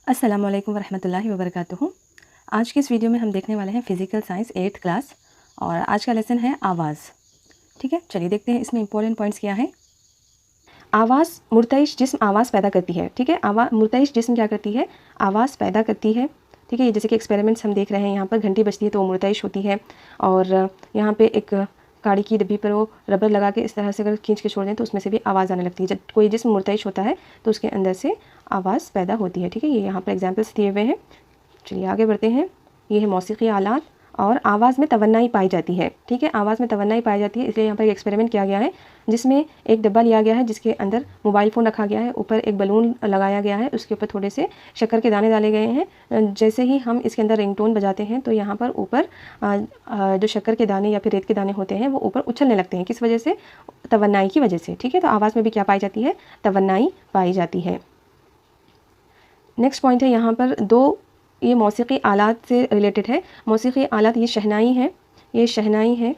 अस्सलामु अलैकुम वरहमतुल्लाहि वबरकातुहू। आज के इस वीडियो में हम देखने वाले हैं फ़िज़िकल साइंस 8th क्लास और आज का लेसन है आवाज़। ठीक है, चलिए देखते हैं इसमें इंपॉर्टेंट पॉइंट्स क्या है। आवाज़ मुर्तइश जिस्म आवाज़ पैदा करती है। ठीक है, मुर्तइश जिस्म क्या करती है? आवाज़ पैदा करती है। ठीक है, ये जैसे कि एक्सपेरिमेंट्स हम देख रहे हैं, यहाँ पर घंटी बजती है तो वो मुर्तइश होती है और यहाँ पे एक गाड़ी की डिब्बी पर वो रबर लगा के इस तरह से अगर खींच के छोड़ दें तो उसमें से भी आवाज़ आने लगती है। जब कोई जिस्म मुर्तइश होता है तो उसके अंदर से आवाज़ पैदा होती है। ठीक है, ये यहाँ पर एग्जाम्पल्स दिए हुए हैं। चलिए आगे बढ़ते हैं। ये है मौसीकी आलात और आवाज़ में तवन्नाई पाई जाती है। ठीक है, आवाज़ में तवन्नाई पाई जाती है, इसलिए यहाँ पर एक एक्सपेरिमेंट किया गया है जिसमें एक डब्बा लिया गया है जिसके अंदर मोबाइल फ़ोन रखा गया है, ऊपर एक बलून लगाया गया है, उसके ऊपर थोड़े से शक्कर के दाने डाले गए हैं। जैसे ही हम इसके अंदर रिंगटोन बजाते हैं तो यहाँ पर ऊपर जो शक्कर के दाने या फिर रेत के दाने होते हैं वो ऊपर उछलने लगते हैं। किस वजह से? तवन्नाई की वजह से। ठीक है, तो आवाज़ में भी क्या पाई जाती है? तवन्नाई पाई जाती है। नेक्स्ट पॉइंट है यहाँ पर ये मौसीकी आलात से रिलेटेड है। मौसीकी आलात ये शहनाई है, ये शहनाई है।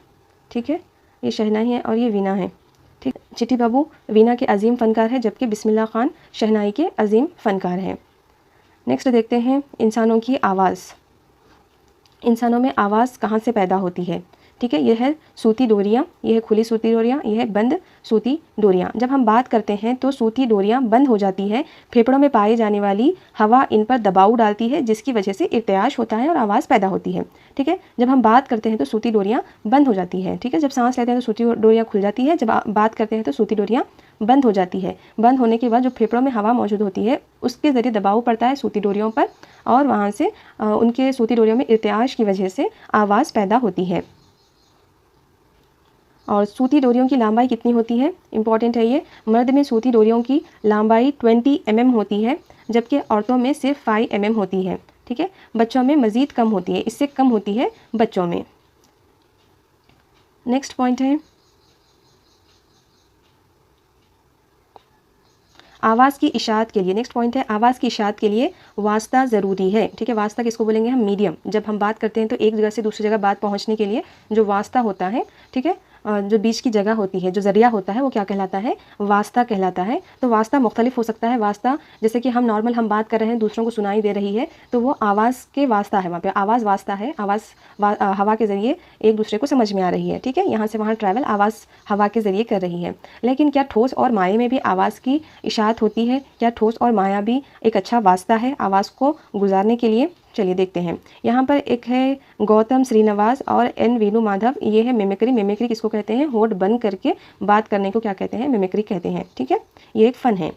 ठीक है, ये शहनाई है और ये वीणा है। ठीक, चिट्ठी बाबू वीणा के अजीम फ़नकार है जबकि बिस्मिल्लाह खान शहनाई के अजीम फ़नकार हैं। नेक्स्ट देखते हैं इंसानों की आवाज़। इंसानों में आवाज़ कहाँ से पैदा होती है? ठीक है, यह है सूती डोरियाँ, यह है खुली सूती डोरियाँ, यह है बंद सूती डोरियाँ। जब हम बात करते हैं तो सूती डोरियाँ बंद हो जाती है, फेफड़ों में पाई जाने वाली हवा इन पर दबाव डालती है जिसकी वजह से इर्तियाश होता है और आवाज़ पैदा होती है। ठीक है, जब हम बात करते हैं तो सूती डोरियाँ बंद हो जाती है। ठीक है, जब सांस लेते हैं तो सूती डोरियाँ खुल जाती है, जब बात करते हैं तो सूती डोरियाँ बंद हो जाती है। बंद होने के बाद जो फेफड़ों में हवा मौजूद होती है उसके ज़रिए दबाव पड़ता है सूती डोरियों पर और वहाँ से उनके सूती डोरियों में इर्तियाश की वजह से आवाज़ पैदा होती है। और सूती डोरियों की लंबाई कितनी होती है? इंपॉर्टेंट है ये। मर्द में सूती डोरियों की लंबाई 20 mm होती है जबकि औरतों में सिर्फ 5 mm होती है। ठीक है, बच्चों में मज़ीद कम होती है, इससे कम होती है बच्चों में। नेक्स्ट पॉइंट है आवाज़ की इशाअत के लिए। नेक्स्ट पॉइंट है आवाज़ की इशाअत के लिए वास्ता ज़रूरी है। ठीक है, वास्ता किसको बोलेंगे हम? मीडियम। जब हम बात करते हैं तो एक जगह से दूसरी जगह बात पहुंचने के लिए जो वास्ता होता है, ठीक है, जो बीच की जगह होती है, जो ज़रिया होता है वो क्या कहलाता है? वास्ता कहलाता है। तो वास्ता मुख्तलिफ हो सकता है। वास्ता जैसे कि हम नॉर्मल हम बात कर रहे हैं, दूसरों को सुनाई दे रही है तो वो आवाज़ के वास्ता है, वहाँ पे आवाज़ वास्ता है। आवाज़ हवा के ज़रिए एक दूसरे को समझ में आ रही है। ठीक है, यहाँ से वहाँ ट्रैवल आवाज़ हवा के ज़रिए कर रही है। लेकिन क्या ठोस और माये में भी आवाज़ की इशाअत होती है? क्या ठोस और माया भी एक अच्छा वास्ता है आवाज़ को गुजारने के लिए? चलिए देखते हैं। यहाँ पर एक है गौतम श्रीनिवास और एन वीनू माधव, ये है मिमिक्री। मिमिक्री किसको कहते हैं? होठ बंद करके बात करने को क्या कहते हैं? मिमिक्री कहते हैं। ठीक है, ये एक फ़न है।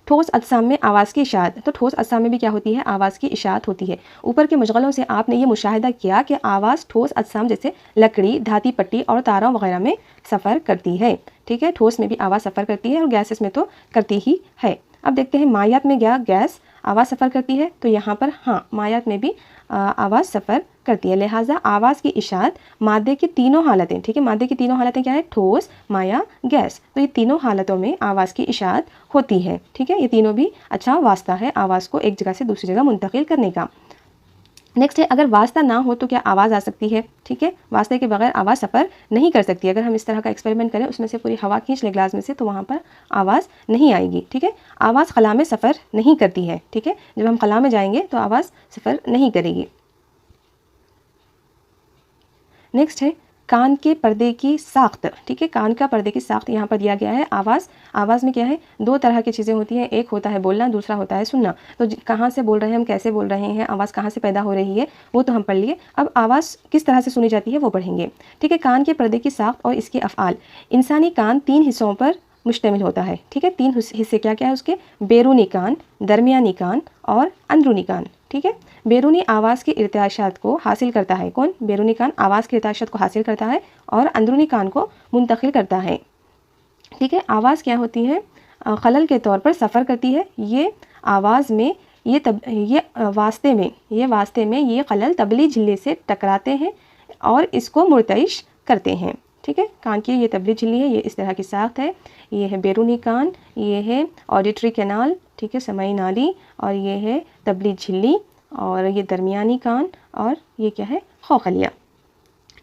ठोस अजसाम में आवाज़ की इशाअत। तो ठोस अजसाम में भी क्या होती है? आवाज़ की इशाअत होती है। ऊपर के मशगलों से आपने ये मुशाहिदा किया कि आवाज़ ठोस अजसाम जैसे लकड़ी, धाती पट्टी और तारों वगैरह में सफ़र करती है। ठीक है, ठोस में भी आवाज़ सफ़र करती है और गैसेस में तो करती ही है। अब देखते हैं मायात में क्या गैस आवाज़ सफ़र करती है? तो यहाँ पर हाँ, मायात में भी आवाज़ सफ़र करती है। लिहाजा आवाज़ की इशाअत मादे की तीनों हालतें, ठीक है, मादे की तीनों हालतें क्या है? ठोस, माया, गैस। तो ये तीनों हालतों में आवाज़ की इशाअत होती है। ठीक है, ये तीनों भी अच्छा वास्ता है आवाज़ को एक जगह से दूसरी जगह मुंतकिल करने का। नेक्स्ट है अगर वास्ता ना हो तो क्या आवाज़ आ सकती है? ठीक है, वास्ते के बगैर आवाज़ सफ़र नहीं कर सकती। अगर हम इस तरह का एक्सपेरिमेंट करें, उसमें से पूरी हवा खींच लें ग्लास में से, तो वहाँ पर आवाज़ नहीं आएगी। ठीक है, आवाज़ खला में सफ़र नहीं करती है। ठीक है, जब हम खला में जाएंगे तो आवाज़ सफ़र नहीं करेगी। नेक्स्ट है कान के पर्दे की साख्त। ठीक है, कान का पर्दे की साख्त यहाँ पर दिया गया है। आवाज़ में क्या है? दो तरह की चीज़ें होती हैं, एक होता है बोलना, दूसरा होता है सुनना। तो कहाँ से बोल रहे हैं हम, कैसे बोल रहे हैं, आवाज़ कहाँ से पैदा हो रही है, वो तो हम पढ़ लिए। अब आवाज़ किस तरह से सुनी जाती है वो पढ़ेंगे। ठीक है, कान के पर्दे की साख्त और इसके अफ़आल। इंसानी कान 3 हिस्सों पर मुश्तमिल होता है। ठीक है, 3 हिस्से क्या क्या है उसके? बैरूनी कान, दरमियानी कान और अंदरूनी कान। ठीक है, बैरूनी आवाज़ के इर्तियाशात को हासिल करता है कौन? बैरूनी कान आवाज़ के इर्तियाशात को हासिल करता है और अंदरूनी कान को मुंतकिल करता है। ठीक है, आवाज़ क्या होती है? खलल के तौर पर सफ़र करती है। ये आवाज़ में ये वास्ते में ये खलल तबली झिल्ली से टकराते हैं और इसको मुर्तइश करते हैं। ठीक है, कान की ये तबली झिल्ली है, ये इस तरह की साख्त है। ये है बैरूनी कान, ये है ऑडिटरी कैनाल, ठीक है, समाई नाली, और ये है तबली झिल्ली, और ये दरमियानी कान, और ये क्या है? खोखलिया।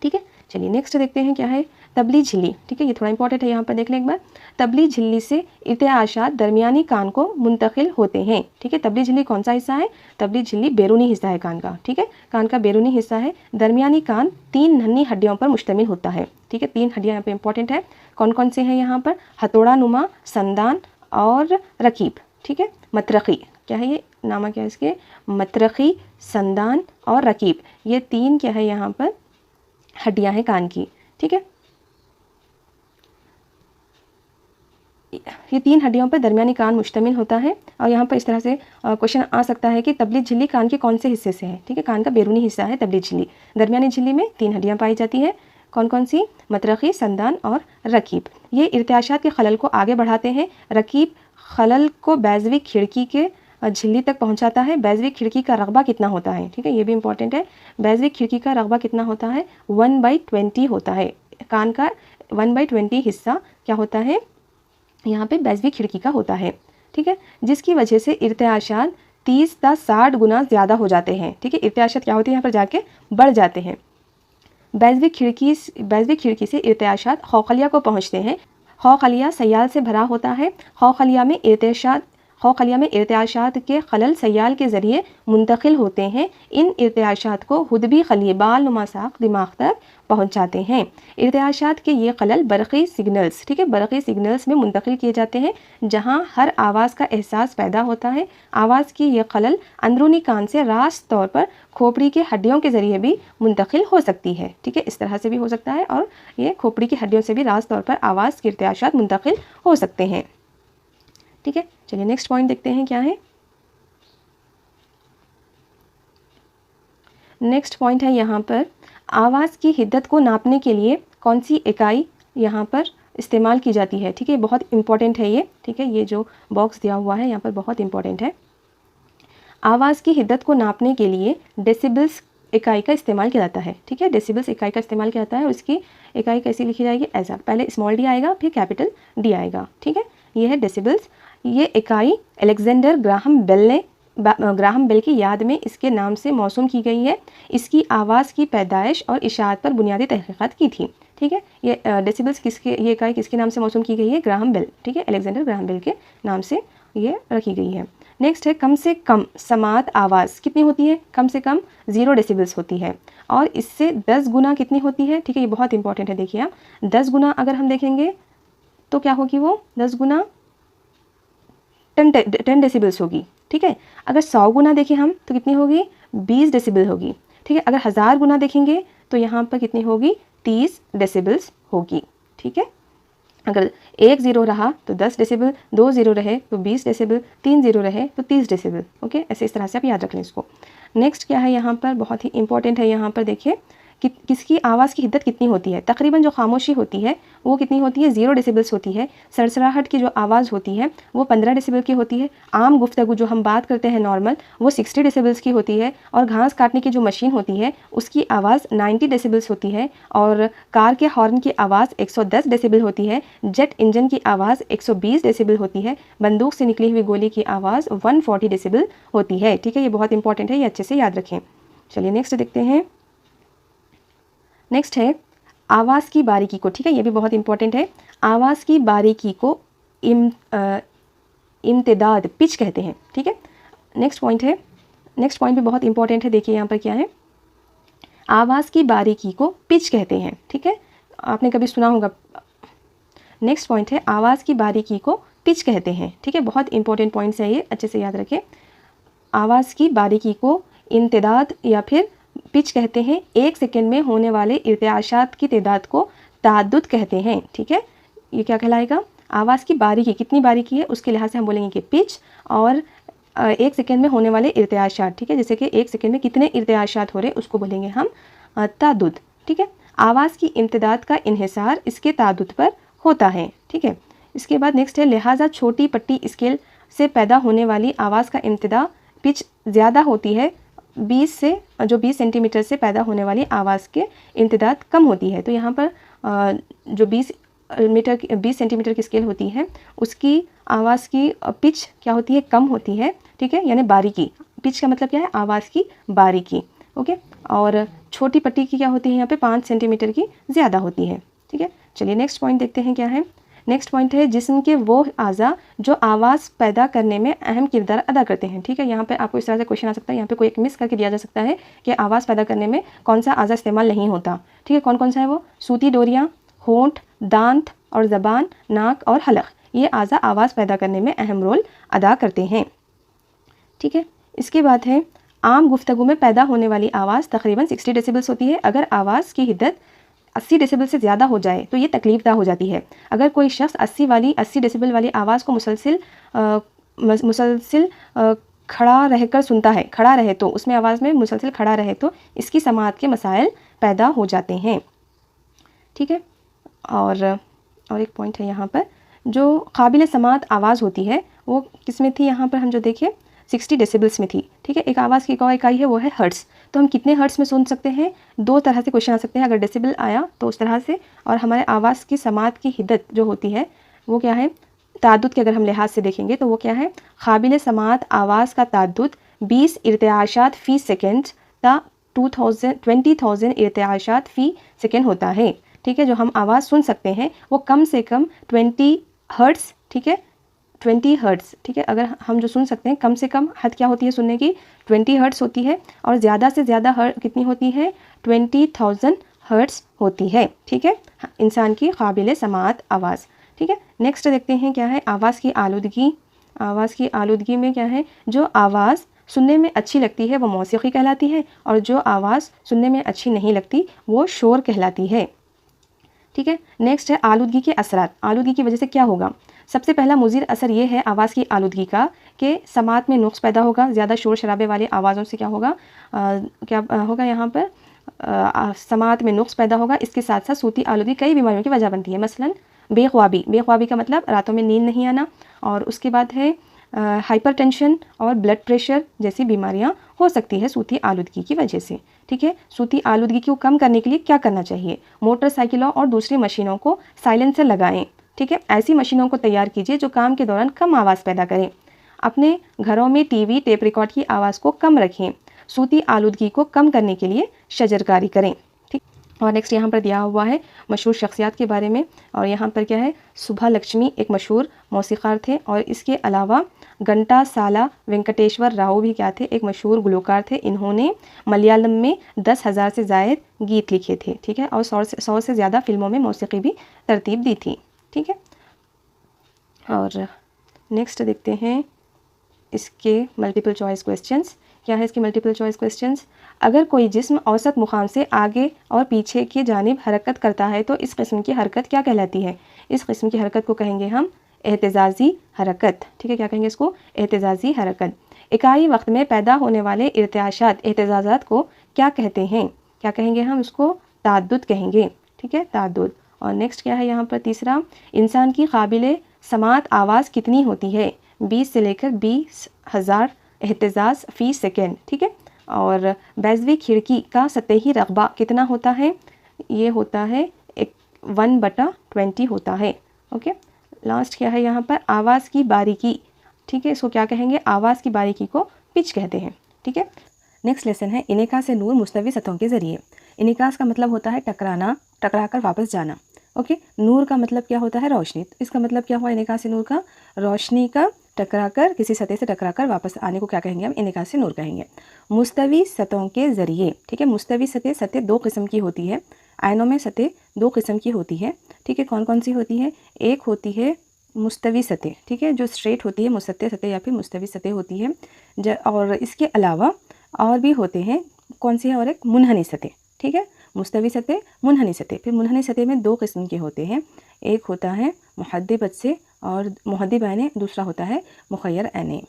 ठीक है, चलिए नेक्स्ट देखते हैं क्या है। तबली झिल्ली, ठीक है, ये थोड़ा इंपॉर्टेंट है, यहाँ पर देख लें एक बार। तबली झिल्ली से इर्तिआशात दरमियानी कान को मुंतकिल होते हैं, ठीक है। तबली झिल्ली कौन सा हिस्सा है? तबली झिल्ली बैरूनी हिस्सा है कान का, ठीक है, कान का बैरूनी हिस्सा है। दरमियानी कान 3 नन्ही हड्डियों पर मुश्तमिल होता है, ठीक है। 3 हड्डियाँ यहाँ पे इंपॉर्टेंट है। कौन कौन से हैं यहाँ पर? हथौड़ा नुमा, संदान और रकीब, ठीक है। मतरकी क्या है, ये नामा क्या है इसके? मतरकी, संदान और रकीब, ये 3 क्या है यहाँ पर हड्डियाँ हैं कान की, ठीक है। ये 3 हड्डियों पर दरमियानी कान मुश्तमिल होता है। और यहाँ पर इस तरह से क्वेश्चन आ सकता है कि तबली झिल्ली कान के कौन से हिस्से से है, ठीक है। कान का बैरूनी हिस्सा है तबली झिल्ली। दरमियानी झिल्ली में 3 हड्डियाँ पाई जाती है, कौन कौन सी? मतरकी, संदान और रकीब। ये इर्तिआशात के खलल को आगे बढ़ाते हैं। रकीब खलल को बैज़वी खिड़की के झिल्ली तक पहुंचाता है। बैज़वी खिड़की का रकबा कितना होता है, ठीक है, ये भी इंपॉर्टेंट है। बैज़वी खिड़की का रकबा कितना होता है? 1/20 होता है। कान का 1/20 हिस्सा क्या होता है यहाँ पे? बैज़वी खिड़की का होता है, ठीक है, जिसकी वजह से इर्तिआशात 30 या 60 गुना ज़्यादा हो जाते हैं, ठीक है। इर्तिआशात क्या होती है यहाँ पर जाके बढ़ जाते हैं। बैज़वी खिड़की से इर्तिआशात खौखलिया को पहुँचते हैं। खौखलिया सयाल से भरा होता है। खौखलिया में इर्तिआशात के खलल सयाल के ज़रिए मुंतकिल होते हैं। इन इर्तिआशात को हुदबी खलिए बाल नुमा साख दिमाग तक पहुंचाते हैं। इर्तिआशात के ये खलल बरक़ी सिग्नल्स, ठीक है, बरक़ी सिग्नल्स में मुंतकिल किए जाते हैं, जहां हर आवाज़ का एहसास पैदा होता है। आवाज़ की ये खलल अंदरूनी कान से रास्त तौर पर खोपड़ी की हड्डियों के ज़रिए भी मुंतकिल हो सकती है, ठीक है, इस तरह से भी हो सकता है। और ये खोपड़ी की हड्डियों से भी रास्त तौर पर आवाज़ के इर्तिआशात मुंतकिल हो सकते हैं, ठीक है। चलिए नेक्स्ट पॉइंट देखते हैं क्या है। नेक्स्ट पॉइंट है यहाँ पर आवाज़ की हिद्दत को नापने के लिए कौन सी इकाई यहाँ पर इस्तेमाल की जाती है, ठीक है, बहुत इंपॉर्टेंट है ये, ठीक है, ये जो बॉक्स दिया हुआ है यहाँ पर बहुत इंपॉर्टेंट है। आवाज़ की हिद्दत को नापने के लिए डेसिबल्स इकाई का इस्तेमाल किया जाता है, ठीक है, डेसिबल्स इकाई का इस्तेमाल किया जाता है। और इसकी इकाई कैसी लिखी जाएगी? ऐसा, पहले स्मॉल डी आएगा फिर कैपिटल डी आएगा, ठीक है, ये है डेसिबल्स। ये इकाई अलेक्जेंडर ग्राहम बेल की याद में इसके नाम से मौसूम की गई है। इसकी आवाज़ की पैदाइश और इशाअत पर बुनियादी तहक़ीक़ात की थी, ठीक है। ये डेसिबल्स ये इकाई किसके नाम से मौसूम की गई है? ग्राहम बेल, ठीक है, अलेक्जेंडर ग्राहम बेल के नाम से ये रखी गई है। नेक्स्ट है कम से कम समात आवाज़ कितनी होती है? कम से कम 0 डेसिबल्स होती है। और इससे 10 गुना कितनी होती है, ठीक है, ये बहुत इंपॉर्टेंट है। देखिए आप 10 गुना अगर हम देखेंगे तो क्या होगी वो? 10 गुना 10 डेसिबल्स होगी, ठीक है। अगर 100 गुना देखें हम तो कितनी होगी? 20 डेसिबल होगी, ठीक है। अगर 1000 गुना देखेंगे तो यहाँ पर कितनी होगी? 30 डेसिबल्स होगी, ठीक है। अगर 1 0 रहा तो 10 डेसिबल, 2 0 रहे तो 20 डेसिबल, 3 0 रहे तो 30 डेसिबल, ओके, ऐसे इस तरह से आप याद रख लें इसको। नेक्स्ट क्या है यहाँ पर, बहुत ही इंपॉर्टेंट है यहाँ पर, देखिए कि किसकी आवाज़ की हिद्दत कितनी होती है। तकरीबन जो खामोशी होती है वो कितनी होती है? 0 डेसिबल्स होती है। सरसराहट की जो आवाज़ होती है वो 15 डेसिबल की होती है। आम गुफ्तगू जो हम बात करते हैं नॉर्मल, वो 60 डेसिबल्स की होती है। और घास काटने की जो मशीन होती है उसकी आवाज़ 90 डेसिबल्स होती है। और कार के हॉर्न की आवाज़ 110 डेसिबल होती है। जेट इंजन की आवाज़ 120 डेसिबल होती है। बंदूक से निकली हुई गोली की आवाज़ 140 डेसिबल होती है, ठीक है, ये बहुत इंपॉर्टेंट है, ये अच्छे से याद रखें। चलिए नेक्स्ट देखते हैं। नेक्स्ट है आवाज़ की बारीकी को, ठीक है, ये भी बहुत इंपॉर्टेंट है। आवाज़ की बारीकी को इम्तिदाद पिच कहते हैं, ठीक है। नेक्स्ट पॉइंट भी बहुत इंपॉर्टेंट है। देखिए यहाँ पर क्या है, आवाज़ की बारीकी को पिच कहते हैं, ठीक है, आपने कभी सुना होगा। नेक्स्ट पॉइंट है आवाज़ की बारीकी को पिच कहते हैं, ठीक है, बहुत इंपॉर्टेंट पॉइंट्स है ये, अच्छे से याद रखें। आवाज़ की बारीकी को इम्तिदाद या फिर पिच कहते हैं। 1 सेकंड में होने वाले इर्तिआशात की तादाद को ताद्दुद कहते हैं, ठीक है। ये क्या कहलाएगा? आवाज़ की बारीकी, कितनी बारीकी है उसके लिहाज से हम बोलेंगे कि पिच। और 1 सेकंड में होने वाले इर्तिआशात, ठीक है, जैसे कि 1 सेकंड में कितने इर्तिआशात हो रहे उसको बोलेंगे हम ताद्दुद, ठीक है। आवाज़ की इम्तिदाद का इन्हिसार इसके ताद्दुद पर होता है, ठीक है। इसके बाद नेक्स्ट है लिहाजा छोटी पट्टी स्केल से पैदा होने वाली आवाज़ का इम्तिदा पिच ज़्यादा होती है 20 सेंटीमीटर से पैदा होने वाली आवाज़ के इम्तिदाद कम होती है। तो यहाँ पर जो 20 सेंटीमीटर की स्केल होती है उसकी आवाज़ की पिच क्या होती है? कम होती है, ठीक है, यानी बारीकी। पिच का मतलब क्या है? आवाज़ की बारीकी, ओके। और छोटी पट्टी की क्या होती है? यहाँ पे 5 सेंटीमीटर की ज़्यादा होती है, ठीक है। चलिए नेक्स्ट पॉइंट देखते हैं क्या है। नेक्स्ट पॉइंट है जिस्म के वो आज़ा जो आवाज़ पैदा करने में अहम किरदार अदा करते हैं। ठीक है, यहाँ पे आपको इस तरह से क्वेश्चन आ सकता है, यहाँ पे कोई एक मिस करके दिया जा सकता है कि आवाज़ पैदा करने में कौन सा आज़ा इस्तेमाल नहीं होता। ठीक है, कौन कौन सा है वो? सूती डोरियाँ, होंठ, दांत और ज़बान, नाक और हलक, ये आज़ा आवाज़ पैदा करने में अहम रोल अदा करते हैं। ठीक है, इसके बाद है आम गुफ्तगू में पैदा होने वाली आवाज़ तकरीबन 60 डेसिबल्स होती है। अगर आवाज़ की हिद्दत 80 डेसिबल से ज़्यादा हो जाए तो ये तकलीफ़दा हो जाती है। अगर कोई शख्स 80 डेसिबल वाली आवाज़ को मुसलसिल खड़ा रहकर सुनता है, खड़ा रहे तो उसमें आवाज़ में मुसलसिल खड़ा रहे तो इसकी समाअत के मसाइल पैदा हो जाते हैं। ठीक है, और एक पॉइंट है यहाँ पर, जो काबिल समाअत आवाज़ होती है वो किस में थी, यहाँ पर हम जो देखें 60 डेसिबल्स में थी। ठीक है, एक आवाज़ की एक और इकाई है वो है हर्ट्स। तो हम कितने हर्ट्स में सुन सकते हैं? दो तरह से क्वेश्चन आ सकते हैं, अगर डेसिबल आया तो उस तरह से, और हमारे आवाज़ की समाअत की हिद्दत जो होती है वो क्या है, ताद्दुद के अगर हम लिहाज से देखेंगे तो वो क्या है, काबिल समाअत आवाज़ का ताद्दुद 20 इर्तिआशात फ़ी सेकेंड ता 20,000 इर्तिआशात फ़ी सेकेंड होता है। ठीक है, जो हम आवाज़ सुन सकते हैं वो कम से कम 20 हर्ट्स, ठीक है 20 हर्ट्स। ठीक है, अगर हम जो सुन सकते हैं कम से कम हद क्या होती है सुनने की, 20 हर्ट्स होती है, और ज़्यादा से ज़्यादा कितनी होती है, 20,000 हर्ट्स होती है। ठीक है, इंसान की काबिल समाअत आवाज़। ठीक है, नेक्स्ट देखते हैं क्या है, आवाज़ की आलूदगी। आवाज़ की आलूदगी में क्या है, जो आवाज़ सुनने में अच्छी लगती है वो मौसीकी कहलाती है, और जो आवाज़ सुनने में अच्छी नहीं लगती वो शोर कहलाती है। ठीक है, नेक्स्ट है आलूदगी के असरात। आलूदगी की वजह से क्या होगा? सबसे पहला मुज़िर असर ये है आवाज़ की आलूदगी का कि समाअत में नुक्स पैदा होगा। ज़्यादा शोर शराबे वाली आवाज़ों से क्या होगा, क्या होगा यहाँ पर, समाअत में नुक्स पैदा होगा। इसके साथ साथ सूती आलूदगी कई बीमारियों की वजह बनती है, मसलन बेख्वाबी। बेख्वाबी का मतलब रातों में नींद नहीं आना, और उसके बाद है हाइपरटेंशन और ब्लड प्रेशर जैसी बीमारियां हो सकती है सूती आलूदगी की वजह से। ठीक है, सूती आलूदगी को कम करने के लिए क्या करना चाहिए? मोटरसाइकिलों और दूसरी मशीनों को साइलेंसर लगाएं। ठीक है, ऐसी मशीनों को तैयार कीजिए जो काम के दौरान कम आवाज़ पैदा करें। अपने घरों में टीवी, टेप रिकॉर्ड की आवाज़ को कम रखें। सूती आलूदगी को कम करने के लिए शजरकारी करें। ठीक, और नेक्स्ट यहाँ पर दिया हुआ है मशहूर शख्सियात के बारे में, और यहाँ पर क्या है, सुभा लक्ष्मी एक मशहूर मौसीकार थे, और इसके अलावा घंटासाला वेंकटेश्वर राव भी क्या थे, एक मशहूर गुलकार थे। इन्होंने मलयालम में 10,000 से ज़ायद गीत लिखे थे। ठीक है, और 100 से ज़्यादा फिल्मों में मौसीकी भी तरतीब दी थी। ठीक है, और नेक्स्ट देखते हैं इसके मल्टीपल चॉइस क्वेश्चंस। क्या है इसके मल्टीपल चॉइस क्वेश्चंस? अगर कोई जिस्म औसत मुकाम से आगे और पीछे की जानिब हरकत करता है तो इस किस्म की हरकत क्या कहलाती है? इस किस्म की हरकत को कहेंगे हम एहतिजाजी हरकत। ठीक है, क्या कहेंगे इसको? एहतिजाजी हरकत। इकाई वक्त में पैदा होने वाले इर्तिआशात, एहतिजाजात को क्या कहते हैं? क्या कहेंगे हम? उसको ताद्दुद कहेंगे। ठीक है, ताद्दुद। और नेक्स्ट क्या है यहाँ पर तीसरा, इंसान की काबिल समाअत आवाज़ कितनी होती है? 20 से लेकर 20,000 एहतिजाज फ़ी सेकेंड। ठीक है, और बैज़वी खिड़की का सतही रकबा कितना होता है? ये होता है 1/20 होता है। ओके, लास्ट क्या है यहाँ पर, आवाज़ की बारीकी। ठीक है, इसको क्या कहेंगे? आवाज़ की बारीकी को पिच कहते हैं। ठीक है, नेक्स्ट लेसन है इनेका से नूर मुस्तवी सतहों के ज़रिए। इनेकास का मतलब होता है टकराना, टकराकर वापस जाना। ओके, नूर का मतलब क्या होता है? रोशनी। तो इसका मतलब क्या हुआ इनेका से नूर का? रोशनी का टकराकर, किसी सतह से टकराकर वापस आने को क्या कहेंगे हम? इनेका से नूर कहेंगे। मुस्तवी सतहों के ज़रिए। ठीक है, मुस्तवी सतह दो किस्म की होती है। आयनों में सतह दो किस्म की होती है। ठीक है, कौन कौन सी होती है? एक होती है मुस्तवी सतह, ठीक है, जो स्ट्रेट होती है, मुस्ततिल सतह या फिर मुस्तवी सतह होती है। और इसके अलावा और भी होते हैं, कौन सी है? और एक मुनहनी सतह। ठीक है, मुस्तवी सतह, मुनहनी सतह। फिर मुनहनी सतह में दो किस्म के होते हैं, एक होता है मुहद्दिब से और मुहद्दिब ऐने, दूसरा होता है मुखय्यर ऐने।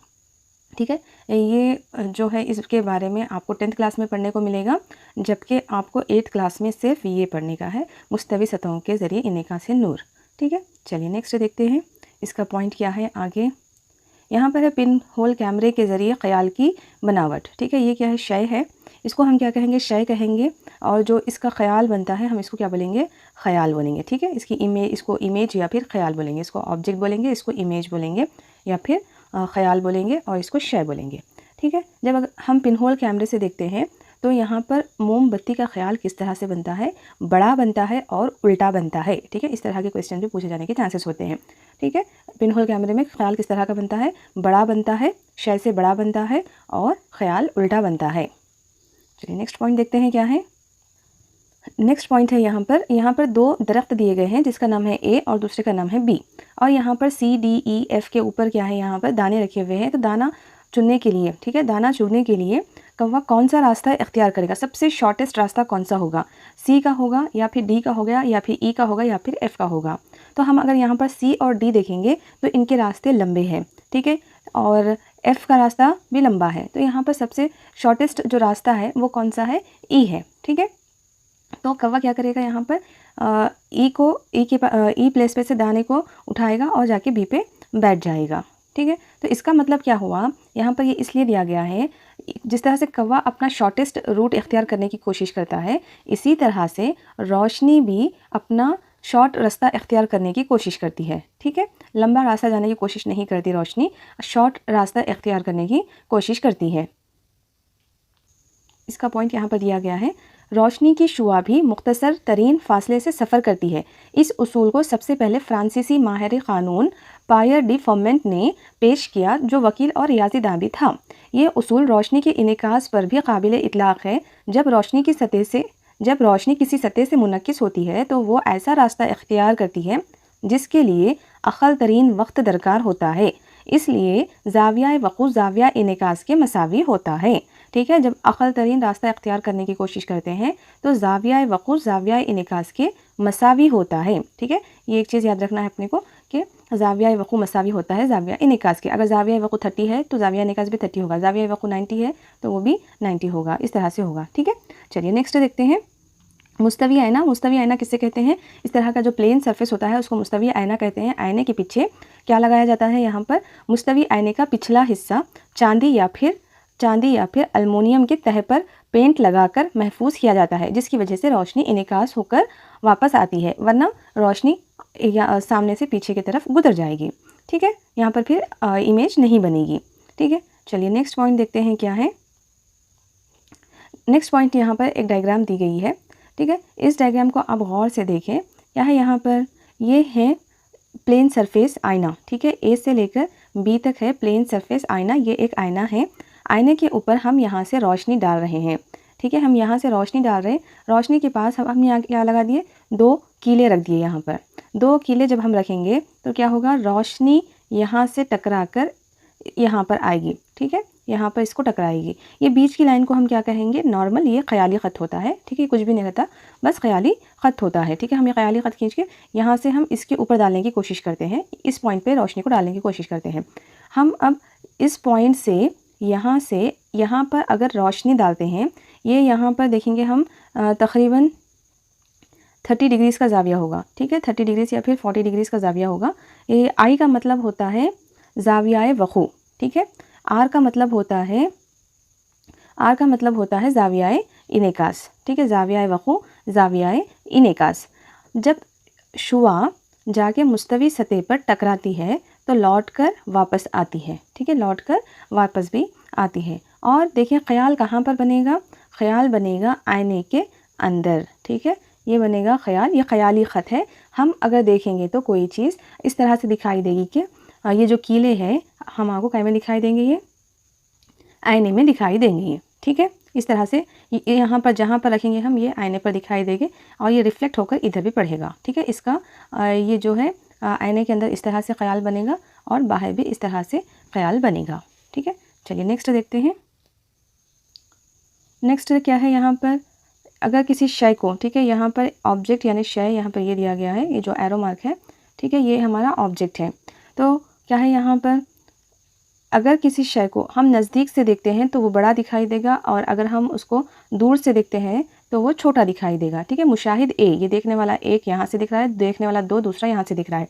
ठीक है, ये जो है इसके बारे में आपको 10th क्लास में पढ़ने को मिलेगा, जबकि आपको 8th क्लास में सिर्फ ये पढ़ने का है, मुस्तवी सतहों के ज़रिए इनेका से नूर। ठीक है, चलिए नेक्स्ट देखते हैं इसका पॉइंट क्या है आगे। यहाँ पर है पिन होल कैमरे के ज़रिए ख्याल की बनावट। ठीक है, ये क्या है? शय है। इसको हम क्या कहेंगे? शय कहेंगे। और जो इसका ख्याल बनता है हम इसको क्या बोलेंगे? ख्याल बोलेंगे। ठीक है, इसको इमेज या फिर ख्याल बोलेंगे। इसको ऑब्जेक्ट बोलेंगे, इसको इमेज बोलेंगे, या फिर ख्याल बोलेंगे, और इसको शय बोलेंगे। ठीक है, जब हम पिन होल कैमरे से देखते हैं तो यहाँ पर मोमबत्ती का ख्याल किस तरह से बनता है, बड़ा बनता है और उल्टा बनता है। ठीक है, इस तरह के क्वेश्चन भी पूछे जाने के चांसेस होते हैं। ठीक है, पिनहोल कैमरे में ख्याल किस तरह का बनता है, बड़ा बनता है, शय से बड़ा बनता है और ख्याल उल्टा बनता है। चलिए नेक्स्ट पॉइंट देखते हैं क्या है। नेक्स्ट पॉइंट है यहाँ पर दो दरख्त दिए गए हैं जिसका नाम है ए और दूसरे का नाम है बी, और यहाँ पर सी डी ई एफ के ऊपर क्या है, यहाँ पर दाने रखे हुए हैं। तो दाना चुनने के लिए, ठीक है, दाना चुनने के लिए कौवा कौन सा रास्ता इख्तियार करेगा, सबसे शॉर्टेस्ट रास्ता कौन सा होगा, सी का होगा या फिर डी का होगा या फिर ई का होगा या फिर एफ़ का होगा। तो हम अगर यहाँ पर सी और डी देखेंगे तो इनके रास्ते लंबे हैं, ठीक है, और एफ़ का रास्ता भी लंबा है। तो यहाँ पर सबसे शॉर्टेस्ट जो रास्ता है वो कौन सा है, ई है। ठीक है, तो कौवा क्या करेगा, यहाँ पर ई प्लेस पे से दाने को उठाएगा और जाके बी पे बैठ जाएगा। ठीक है, तो इसका मतलब क्या हुआ, यहाँ पर ये इसलिए दिया गया है, जिस तरह से कौवा अपना शॉर्टेस्ट रूट इख्तियार करने की कोशिश करता है, इसी तरह से रोशनी भी अपना शॉर्ट रास्ता इख्तियार करने की कोशिश करती है। ठीक है, लंबा रास्ता जाने की कोशिश नहीं करती रोशनी, शॉर्ट रास्ता इख्तियार करने की कोशिश करती है। इसका पॉइंट यहाँ पर दिया गया है, रोशनी की शुआ भी मुख्तसर तरीन फासले से सफ़र करती है। इस उसूल को सबसे पहले फ्रांसीसी माहिर क़ानून पायर डी फॉर्मेंट ने पेश किया, जो वकील और रियाज़ीदान भी था। ये उसूल रोशनी के इनेकास पर भी काबिल इतलाक़ है। जब रोशनी किसी सतह से मुनक्किस होती है तो वो ऐसा रास्ता इख्तियार करती है जिसके लिए अक़ल तरीन वक्त दरकार होता है, इसलिए ज़ाविया वक़ू ज़ाविया इनेकास के मसावी होता है। ठीक है, जब अक़ल तरीन रास्ता इख्तियार करने की कोशिश करते हैं तो ज़ाविया वक़ू ज़ाविया इनेकास के मसावी होता है। ठीक है, ये एक चीज़ याद रखना है अपने को कि ज़ाविया वक़ू मसावी होता है ज़ाविया इनेकास के। अगर ज़ाविया वक़ू 30 है तो ज़ाविया इनेकास भी 30 होगा, ज़ाविया वक़ू 90 है तो वो भी 90 होगा, इस तरह से होगा। ठीक है, चलिए नेक्स्ट देखते हैं मुस्तवी आयना। मुस्तवी आयना किससे कहते हैं, इस तरह का जो प्लेन सरफेस होता है उसको मुस्तवी आयना कहते हैं। आयने के पीछे क्या लगाया जाता है, यहाँ पर मुस्तवी आयने का पिछला हिस्सा चांदी या फिर अल्मुनियम के तह पर पेंट लगाकर महफूज किया जाता है, जिसकी वजह से रोशनी इनेकास होकर वापस आती है, वरना रोशनी सामने से पीछे की तरफ गुजर जाएगी। ठीक है, यहाँ पर फिर इमेज नहीं बनेगी। ठीक है, चलिए नेक्स्ट पॉइंट देखते हैं क्या है। नेक्स्ट पॉइंट यहाँ पर एक डायग्राम दी गई है। ठीक है, इस डायग्राम को आप गौर से देखें, क्या है यहाँ पर, ये है प्लेन सरफेस आईना। ठीक है, ए से लेकर बी तक है प्लेन सरफेस आईना, ये एक आईना है। आईने के ऊपर हम यहाँ से रोशनी डाल रहे हैं। ठीक है, हम यहाँ से रोशनी डाल रहे हैं, रोशनी के पास हम यहाँ क्या लगा दिए, 2 कीले रख दिए। यहाँ पर 2 कीले जब हम रखेंगे तो क्या होगा, रोशनी यहाँ से टकरा कर यहाँ पर आएगी। ठीक है, यहाँ पर इसको टकराएगी। ये बीच की लाइन को हम क्या कहेंगे, नॉर्मल, ये ख़याली ख़त होता है। ठीक है, कुछ भी नहीं रहता, बस ख़याली ख़त होता है। ठीक है, हम ये ख़याली ख़त खींच के यहाँ से हम इसके ऊपर डालने की कोशिश करते हैं, इस पॉइंट पे रोशनी को डालने की कोशिश करते हैं। हम अब इस पॉइंट से यहाँ पर अगर रोशनी डालते हैं, ये यहाँ पर देखेंगे हम तकरीबन 30 डिग्रीज़ का ज़ाविया होगा। ठीक है, 30 डिग्रीज़ या फिर 40 डिग्रीज़ का ज़ाविया होगा। ये आई का मतलब होता है ज़ाविया वक़ू। ठीक है, आर का मतलब होता है ज़ाविया इनेकास। ठीक है, ज़ाविया वक़ू ज़ाविया इनेकास। जब शुआ जाके मुस्तवी सतह पर टकराती है तो लौटकर वापस आती है। ठीक है, लौटकर वापस भी आती है। और देखिए ख़याल कहाँ पर बनेगा, ख़याल बनेगा आईने के अंदर। ठीक है, ये बनेगा ख़याल, ये ख़याली ख़त है। हम अगर देखेंगे तो कोई चीज़ इस तरह से दिखाई देगी कि ये जो कीले हैं हम आपको कहीं में दिखाई देंगे, ये आईने में दिखाई देंगे ये। ठीक है, इस तरह से यहाँ पर जहाँ पर रखेंगे हम, ये आईने पर दिखाई देंगे और ये रिफ्लेक्ट होकर इधर भी पड़ेगा। ठीक है, इसका ये जो है आईने के अंदर इस तरह से ख़याल बनेगा और बाहर भी इस तरह से ख़याल बनेगा। ठीक है, चलिए नेक्स्ट देखते हैं। नेक्स्ट क्या है यहाँ पर, अगर किसी शय को, ठीक है, यहाँ पर ऑब्जेक्ट यानी शय यहाँ पर ये दिया गया है, ये जो एरो मार्क है, ठीक है, ये हमारा ऑब्जेक्ट है। तो क्या है यहाँ पर, अगर किसी शय को हम नज़दीक से देखते हैं तो वो बड़ा दिखाई देगा और अगर हम उसको दूर से देखते हैं तो वो छोटा दिखाई देगा। ठीक है, मुशाहिद ए, ये देखने वाला एक यहाँ से दिख रहा है, देखने वाला 2 दूसरा यहाँ से दिख रहा है।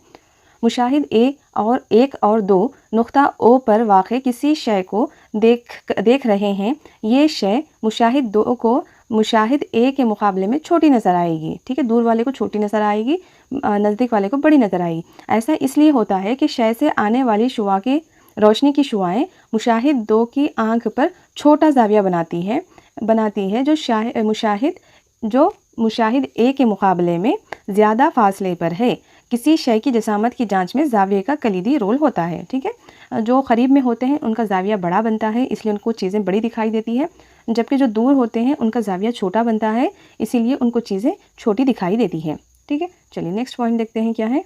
मुशाहिद ए और 1 और 2 नुक्ता ओ पर वाक़े किसी शय को देख रहे हैं। ये शय मुशाहिद 2 को मुशाहिद ए के मुकाबले में छोटी नज़र आएगी। ठीक है, दूर वाले को छोटी नज़र आएगी, नज़दीक वाले को बड़ी नज़र आएगी। ऐसा इसलिए होता है कि शय से आने वाली शुआ के रोशनी की शुआएँ मुशाहिद 2 की आंख पर छोटा ज़ाविया बनाती है। बनाती है जो मुशाहिद ए के मुकाबले में ज़्यादा फासले पर है। किसी शय की जसामत की जांच में ज़ाविये का कलीदी रोल होता है। ठीक है, जो करीब में होते हैं उनका ज़ाविया बड़ा बनता है, इसलिए उनको चीज़ें बड़ी दिखाई देती है, जबकि जो दूर होते हैं उनका ज़ाविया छोटा बनता है, इसीलिए उनको चीज़ें छोटी दिखाई देती हैं। ठीक है, चलिए नेक्स्ट पॉइंट देखते हैं क्या है।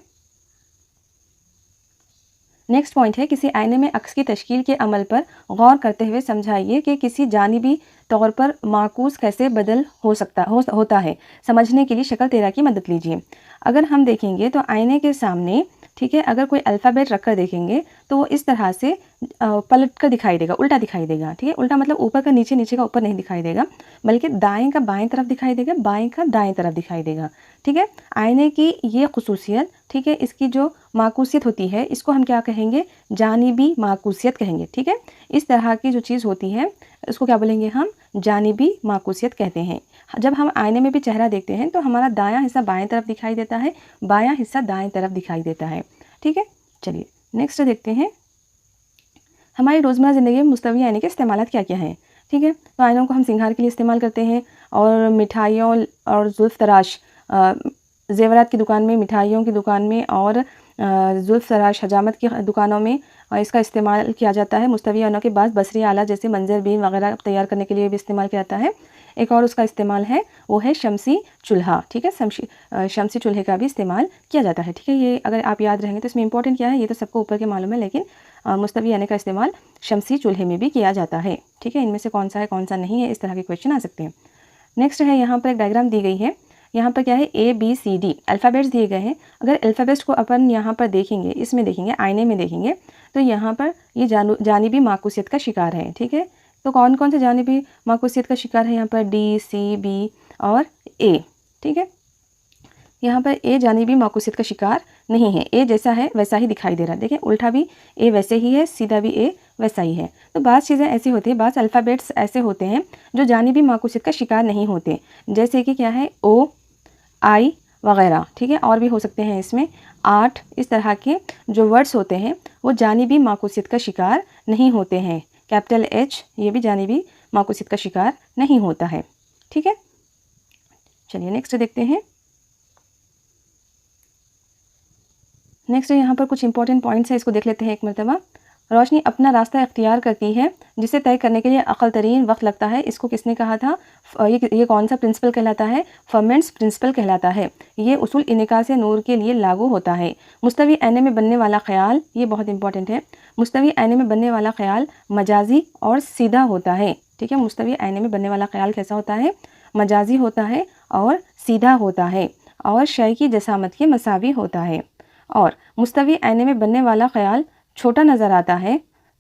नेक्स्ट पॉइंट है, किसी आईने में अक्स की तश्कील के अमल पर गौर करते हुए समझाइए कि किसी जानिबी तौर पर माकूस कैसे बदल होता है। समझने के लिए शक्ल 13 की मदद लीजिए। अगर हम देखेंगे तो आईने के सामने, ठीक है, अगर कोई अल्फ़ाबेट रख कर देखेंगे तो वो इस तरह से पलट कर दिखाई देगा, उल्टा दिखाई देगा। ठीक है, उल्टा मतलब ऊपर का नीचे, नीचे का ऊपर नहीं दिखाई देगा, बल्कि दाएं का बाएं तरफ दिखाई देगा, बाएं का दाएं तरफ दिखाई देगा। ठीक है, आईने की ये खुसूसियत, ठीक है, इसकी जो माकूसियत होती है इसको हम क्या कहेंगे, जानिबी माकूसियत कहेंगे। ठीक है, इस तरह की जो चीज़ होती है उसको क्या बोलेंगे हम, जानिबी माकूसियत कहते हैं। जब हम आईने में भी चेहरा देखते हैं तो हमारा दायां हिस्सा बाएं तरफ दिखाई देता है, बायां हिस्सा दाएं तरफ दिखाई देता है। ठीक है, चलिए नेक्स्ट देखते हैं, हमारी रोज़मर्रा ज़िंदगी में मुस्तवी आईने के इस्तेमाल क्या क्या हैं। ठीक है, तो आइनों को हम सिंगार के लिए इस्तेमाल करते हैं, और मिठाइयों और जुल्फ़ तराश, ज़ेवरात की दुकान में, मिठाइयों की दुकान में और जुल्फ़ तराश हजामत की दुकानों में इसका इस्तेमाल किया जाता है। मुस्तवी आइनों के बाद बसरी आला जैसे मंजर बीन वगैरह तैयार करने के लिए भी इस्तेमाल किया जाता है। एक और उसका इस्तेमाल है वो है शमसी चूल्हा। ठीक है, शमसी चूल्हे का भी इस्तेमाल किया जाता है। ठीक है, ये अगर आप याद रहेंगे तो इसमें इंपॉर्टेंट क्या है ये तो सबको ऊपर के मालूम है, लेकिन मुस्तवी आने का इस्तेमाल शमसी चूल्हे में भी किया जाता है। ठीक है, इनमें से कौन सा है कौन सा नहीं है, इस तरह के क्वेश्चन आ सकते हैं। नेक्स्ट है, यहाँ पर एक डायग्राम दी गई है, यहाँ पर क्या है ABCD अल्फ़ाबेट्स दिए गए हैं। अगर अल्फ़ाबेट्स को अपन यहाँ पर देखेंगे, इसमें देखेंगे, आईने में देखेंगे, तो यहाँ पर ये जानिबी माकूसियत का शिकार है। ठीक है, तो कौन कौन से जानिबी माकूसियत का शिकार है यहाँ पर, D, C, B और A। ठीक है, यहाँ पर A जानिबी माकूसियत का शिकार नहीं है, A जैसा है वैसा ही दिखाई दे रहा है। देखें, उल्टा भी A वैसे ही है, सीधा भी A वैसा ही है। तो बाज़ चीज़ें ऐसी होती है, बाज़ अल्फ़ाबेट्स ऐसे होते हैं जो जानिबी माकूसियत का शिकार नहीं होते, जैसे कि क्या है O, I वगैरह। ठीक है, और भी हो सकते हैं इसमें 8, इस तरह के जो वर्ड्स होते हैं वो जानिबी माकूसियत का शिकार नहीं होते हैं। कैपिटल H ये भी जानिबी माकूसियत का शिकार नहीं होता है। ठीक है, चलिए नेक्स्ट देखते हैं। नेक्स्ट यहाँ पर कुछ इंपॉर्टेंट पॉइंट्स है, इसको देख लेते हैं एक मरतबा। रोशनी अपना रास्ता इख्तियार करती है जिसे तय करने के लिए अक़ल तरीन वक्त लगता है। इसको किसने कहा था, ये कौन सा प्रिंसिपल कहलाता है, फर्मेंट्स प्रिंसिपल कहलाता है। ये उसूल इनेकास नूर के लिए लागू होता है। मुस्तवी आईने में बनने वाला ख्याल, ये बहुत इंपॉर्टेंट है, मुस्तवी आईने में बनने वाला ख्याल मजाजी और सीधा होता है। ठीक है, मुस्तवी आईने में बनने वाला ख्याल कैसा होता है, मजाजी होता है और सीधा होता है, और शय की जसामत के मसावी होता है। और मुस्तवी आईने में बनने वाला ख्याल छोटा नज़र आता है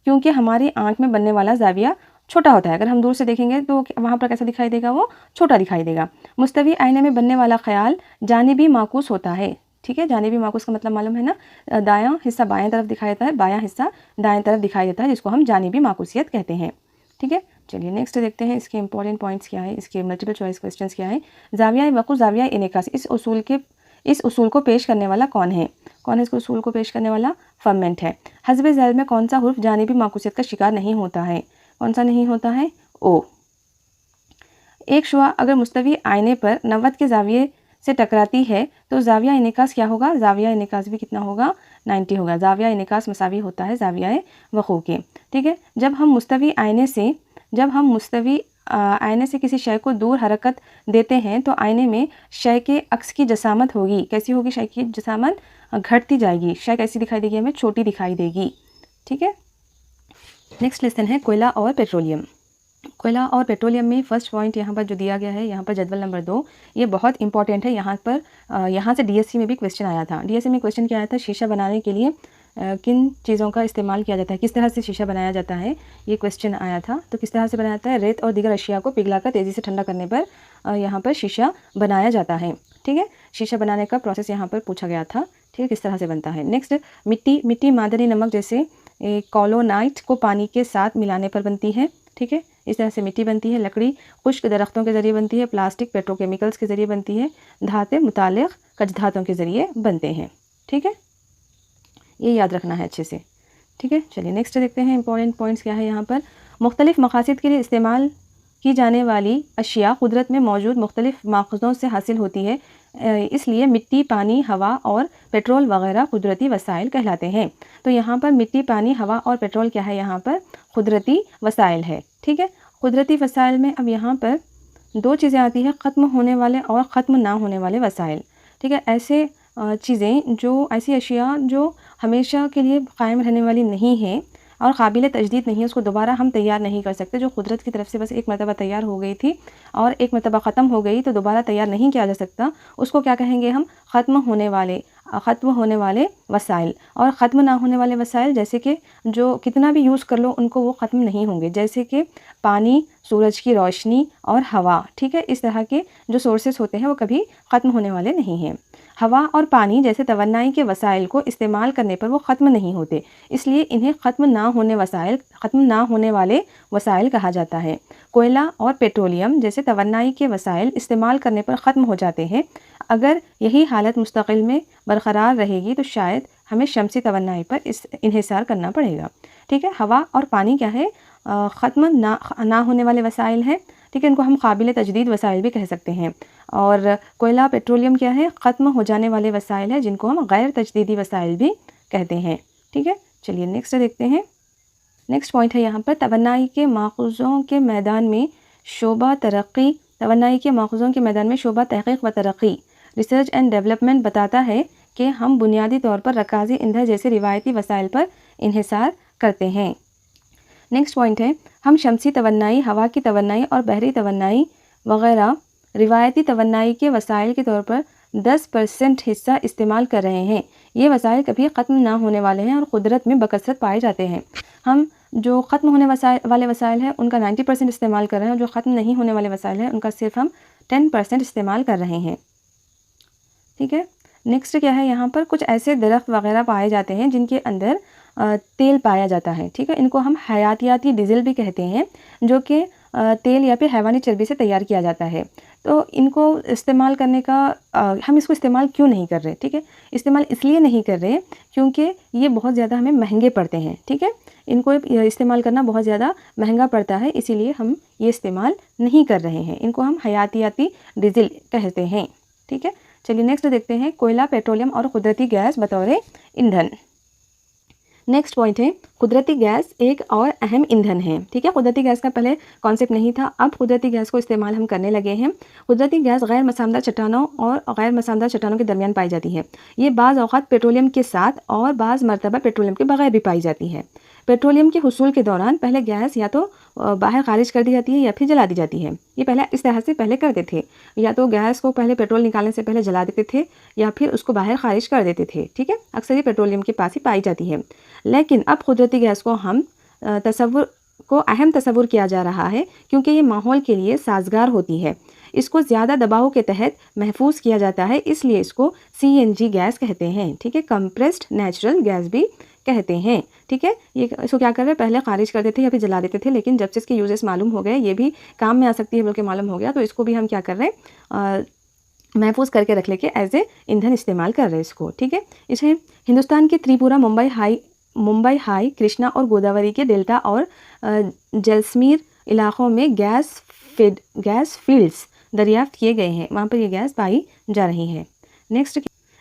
क्योंकि हमारी आंख में बनने वाला ज़ाविया छोटा होता है। अगर हम दूर से देखेंगे तो वहाँ पर कैसा दिखाई देगा, वो छोटा दिखाई देगा। मुस्तवी आईने में बनने वाला ख्याल जानिबी माकूस होता है। ठीक है, जानिबी माकूस का मतलब मालूम है ना, दायां हिस्सा बाएं तरफ दिखाई देता है, बायां हिस्सा दाएं तरफ दिखाई देता है, जिसको हम जानिबी माकूसियत कहते हैं। ठीक है, चलिए नेक्स्ट देखते हैं इसके इंपॉर्टेंट पॉइंट्स क्या है, इसके मल्टीपल चॉइस क्वेश्चंस क्या है। ज़ाविया वक़्फ़, ज़ाविया इनेकास, इस उसूल को पेश करने वाला कौन है, कौन है इस उसूल को पेश करने वाला, फर्मेंट है। हज़्ब ज़ैल में कौन सा हुर्फ जानिबी माकूसियत का शिकार नहीं होता है, कौन सा नहीं होता है, O। एक शुआ अगर मुस्तवी आईने पर 90 के ज़ाविये से टकराती है तो ज़ाविया इनेकास क्या होगा, ज़ाविया इनेकास भी कितना होगा, 90 होगा। ज़ाविया इनेकास मसावी होता है ज़ाविया वक़ू के। ठीक है, जब हम मुस्तवी आईने से किसी शय को दूर हरकत देते हैं तो आईने में शय के अक्स की जसामत होगी। कैसी होगी, शय की जसामत घटती जाएगी, शय कैसी दिखाई देगी, हमें छोटी दिखाई देगी। ठीक है, नेक्स्ट लेसन है कोयला और पेट्रोलियम। कोयला और पेट्रोलियम में फर्स्ट पॉइंट यहाँ पर जो दिया गया है, यहाँ पर जदवल नंबर 2, ये बहुत इंपॉर्टेंट है। यहाँ से DSC में भी क्वेश्चन आया था। DSC में क्वेश्चन क्या आया था, शीशा बनाने के लिए किन चीज़ों का इस्तेमाल किया जाता है, किस तरह से शीशा बनाया जाता है, ये क्वेश्चन आया था। तो किस तरह से बनाया जाता है, रेत और दीगर अशिया को पिघलाकर तेज़ी से ठंडा करने पर यहाँ पर शीशा बनाया जाता है। ठीक है, शीशा बनाने का प्रोसेस यहाँ पर पूछा गया था। ठीक है, किस तरह से बनता है। नेक्स्ट, मिट्टी मादनी नमक जैसे कोलोनाइट को पानी के साथ मिलाने पर बनती है। ठीक है, इस तरह से मिट्टी बनती है। लकड़ी खुश्क दरख्तों के ज़रिए बनती है। प्लास्टिक पेट्रोकेमिकल्स के ज़रिए बनती है। धातें मुतालिक कच धातों के ज़रिए बनते हैं। ठीक है, ये याद रखना है अच्छे से। ठीक है, चलिए नेक्स्ट देखते हैं इंपॉर्टेंट पॉइंट्स क्या है यहाँ पर। मुख्तलिफ मकासद के लिए इस्तेमाल की जाने वाली अशिया कुदरत में मौजूद मुख्तलिफ माखज़ों से हासिल होती है, इसलिए मिट्टी, पानी, हवा और पेट्रोल वगैरह कुदरती वसाइल कहलाते हैं। तो यहाँ पर मिट्टी, पानी, हवा और पेट्रोल क्या है, यहाँ पर कुदरती वसाइल है। ठीक है, कुदरती वसाइल में अब यहाँ पर दो चीज़ें आती हैं, ख़त्म होने वाले और ख़त्म ना होने वाले वसाइल। ठीक है, ऐसे चीज़ें जो ऐसी अशिया जो हमेशा के लिए क़ायम रहने वाली नहीं है और काबिल तजदीद नहीं है, उसको दोबारा हम तैयार नहीं कर सकते, जो कुदरत की तरफ से बस एक मरतबा तैयार हो गई थी और एक मरतबा ख़त्म हो गई तो दोबारा तैयार नहीं किया जा सकता, उसको क्या कहेंगे हम, ख़त्म होने वाले वसाइल। और ख़त्म ना होने वाले वसाइल जैसे कि जो कितना भी यूज़ कर लो उनको वो ख़त्म नहीं होंगे, जैसे कि पानी, सूरज की रोशनी और हवा। ठीक है, इस तरह के जो सोर्सेस होते हैं वो कभी ख़त्म होने वाले नहीं हैं। हवा और पानी जैसे तवन्नाई के वसाइल को इस्तेमाल करने पर वो ख़त्म नहीं होते, इसलिए इन्हें ख़त्म ना होने वाले वसाइल कहा जाता है। कोयला और पेट्रोलियम जैसे तवन्नाई के वसाइल इस्तेमाल करने पर ख़त्म हो जाते हैं। अगर यही हालत मुस्तकिल में बरकरार रहेगी तो शायद हमें शमसी तवन्नाई पर इन्हिसार करना पड़ेगा। ठीक है, हवा और पानी क्या है, ख़त्म ना होने वाले वसाइल हैं। ठीक है, इनको हम काबिल तजदीद वसाइल भी कह सकते हैं। और कोयला, पेट्रोलियम क्या है, ख़त्म हो जाने वाले वसाइल है जिनको हम गैर तजदीदी वसाइल भी कहते हैं। ठीक है, चलिए नेक्स्ट देखते हैं। नेक्स्ट पॉइंट है यहाँ पर तवन्नाई के माखज़ों के मैदान में शोबा तरक्की। तवन्नाई के माखज़ों के मैदान में शोबा तहक़ीक़ व तरक्की, रिसर्च एंड डेवलपमेंट बताता है कि हम बुनियादी तौर पर रकाज़ी ईंधन जैसे रिवायती वसाइल पर इन्हिसार करते हैं। नेक्स्ट पॉइंट है, हम शमसी तवन्नाई, हवा की तवन्नाई और बहरी तवन्नाई वगैरह रिवायती तवन्नाई के वसाइल के तौर पर 10% हिस्सा इस्तेमाल कर रहे हैं। ये वसाइल कभी ख़त्म ना होने वाले हैं और कुदरत में बकसरत पाए जाते हैं। हम जो ख़त्म होने वाले वसाइल हैं उनका 90% इस्तेमाल कर रहे हैं और जो ख़त्म नहीं होने वाले वसाइल हैं उनका सिर्फ हम 10% इस्तेमाल कर रहे हैं। ठीक है, नेक्स्ट क्या है, यहाँ पर कुछ ऐसे दरख्त वगैरह पाए जाते हैं जिनके अंदर तेल पाया जाता है। ठीक है, इनको हम हयातियाती डीजल भी कहते हैं, जो कि तेल या फिर हैवानी चर्बी से तैयार किया जाता है। तो इनको इस्तेमाल करने का हम इसको इस्तेमाल क्यों नहीं कर रहे? ठीक है, इस्तेमाल इसलिए नहीं कर रहे क्योंकि ये बहुत ज़्यादा हमें महंगे पड़ते हैं। ठीक है, इनको इस्तेमाल करना बहुत ज़्यादा महंगा पड़ता है, इसीलिए हम ये इस्तेमाल नहीं कर रहे हैं। इनको हम हयातियाती डीजल कहते हैं। ठीक है, चलिए नेक्स्ट देखते हैं, कोयला, पेट्रोलियम और कुदरती गैस बतौर ईंधन। नेक्स्ट पॉइंट है, कुदरती गैस एक और अहम ईंधन है। ठीक है, कुदरती गैस का पहले कॉन्सेप्ट नहीं था, अब कुदरती गैस को इस्तेमाल हम करने लगे हैं। कुदरती गैस गैर मसामदार चट्टानों और गैर मसामदार चट्टानों के दरमियान पाई जाती है। ये बाज़ औक़ात पेट्रोलियम के साथ और बाज़ मरतबा पेट्रोलियम के बगैर भी पाई जाती है। पेट्रोलियम के हुसूल के दौरान पहले गैस या तो बाहर खारिज कर दी जाती है या फिर जला दी जाती है। ये पहले इस तरह से पहले करते थे, या तो गैस को पहले पेट्रोल निकालने से पहले जला देते थे या फिर उसको बाहर खारिज कर देते थे। ठीक है, अक्सर ये पेट्रोलियम के पास ही पाई जाती है। लेकिन अब कुदरती गैस को हम अहम तस्वुर किया जा रहा है क्योंकि ये माहौल के लिए साजगार होती है। इसको ज़्यादा दबाव के तहत महफूज किया जाता है, इसलिए इसको CNG गैस कहते हैं। ठीक है, कंप्रेस्ड नेचुरल गैस भी कहते हैं। ठीक है, ये इसको क्या कर रहे हैं, पहले खारिज कर देते या फिर जला देते थे, लेकिन जब से इसके यूजेस मालूम हो गए, ये भी काम में आ सकती है बल्कि मालूम हो गया, तो इसको भी हम क्या कर रहे हैं, महफूज करके रख लेके एज ए ईंधन इस्तेमाल कर रहे हैं इसको। ठीक है, इसे हिंदुस्तान के त्रिपुरा, मुंबई हाई, कृष्णा और गोदावरी के डेल्टा और जैसलमेर इलाकों में गैस फील्ड्स दरियाफ्त किए गए हैं, वहाँ पर ये गैस पाई जा रही है।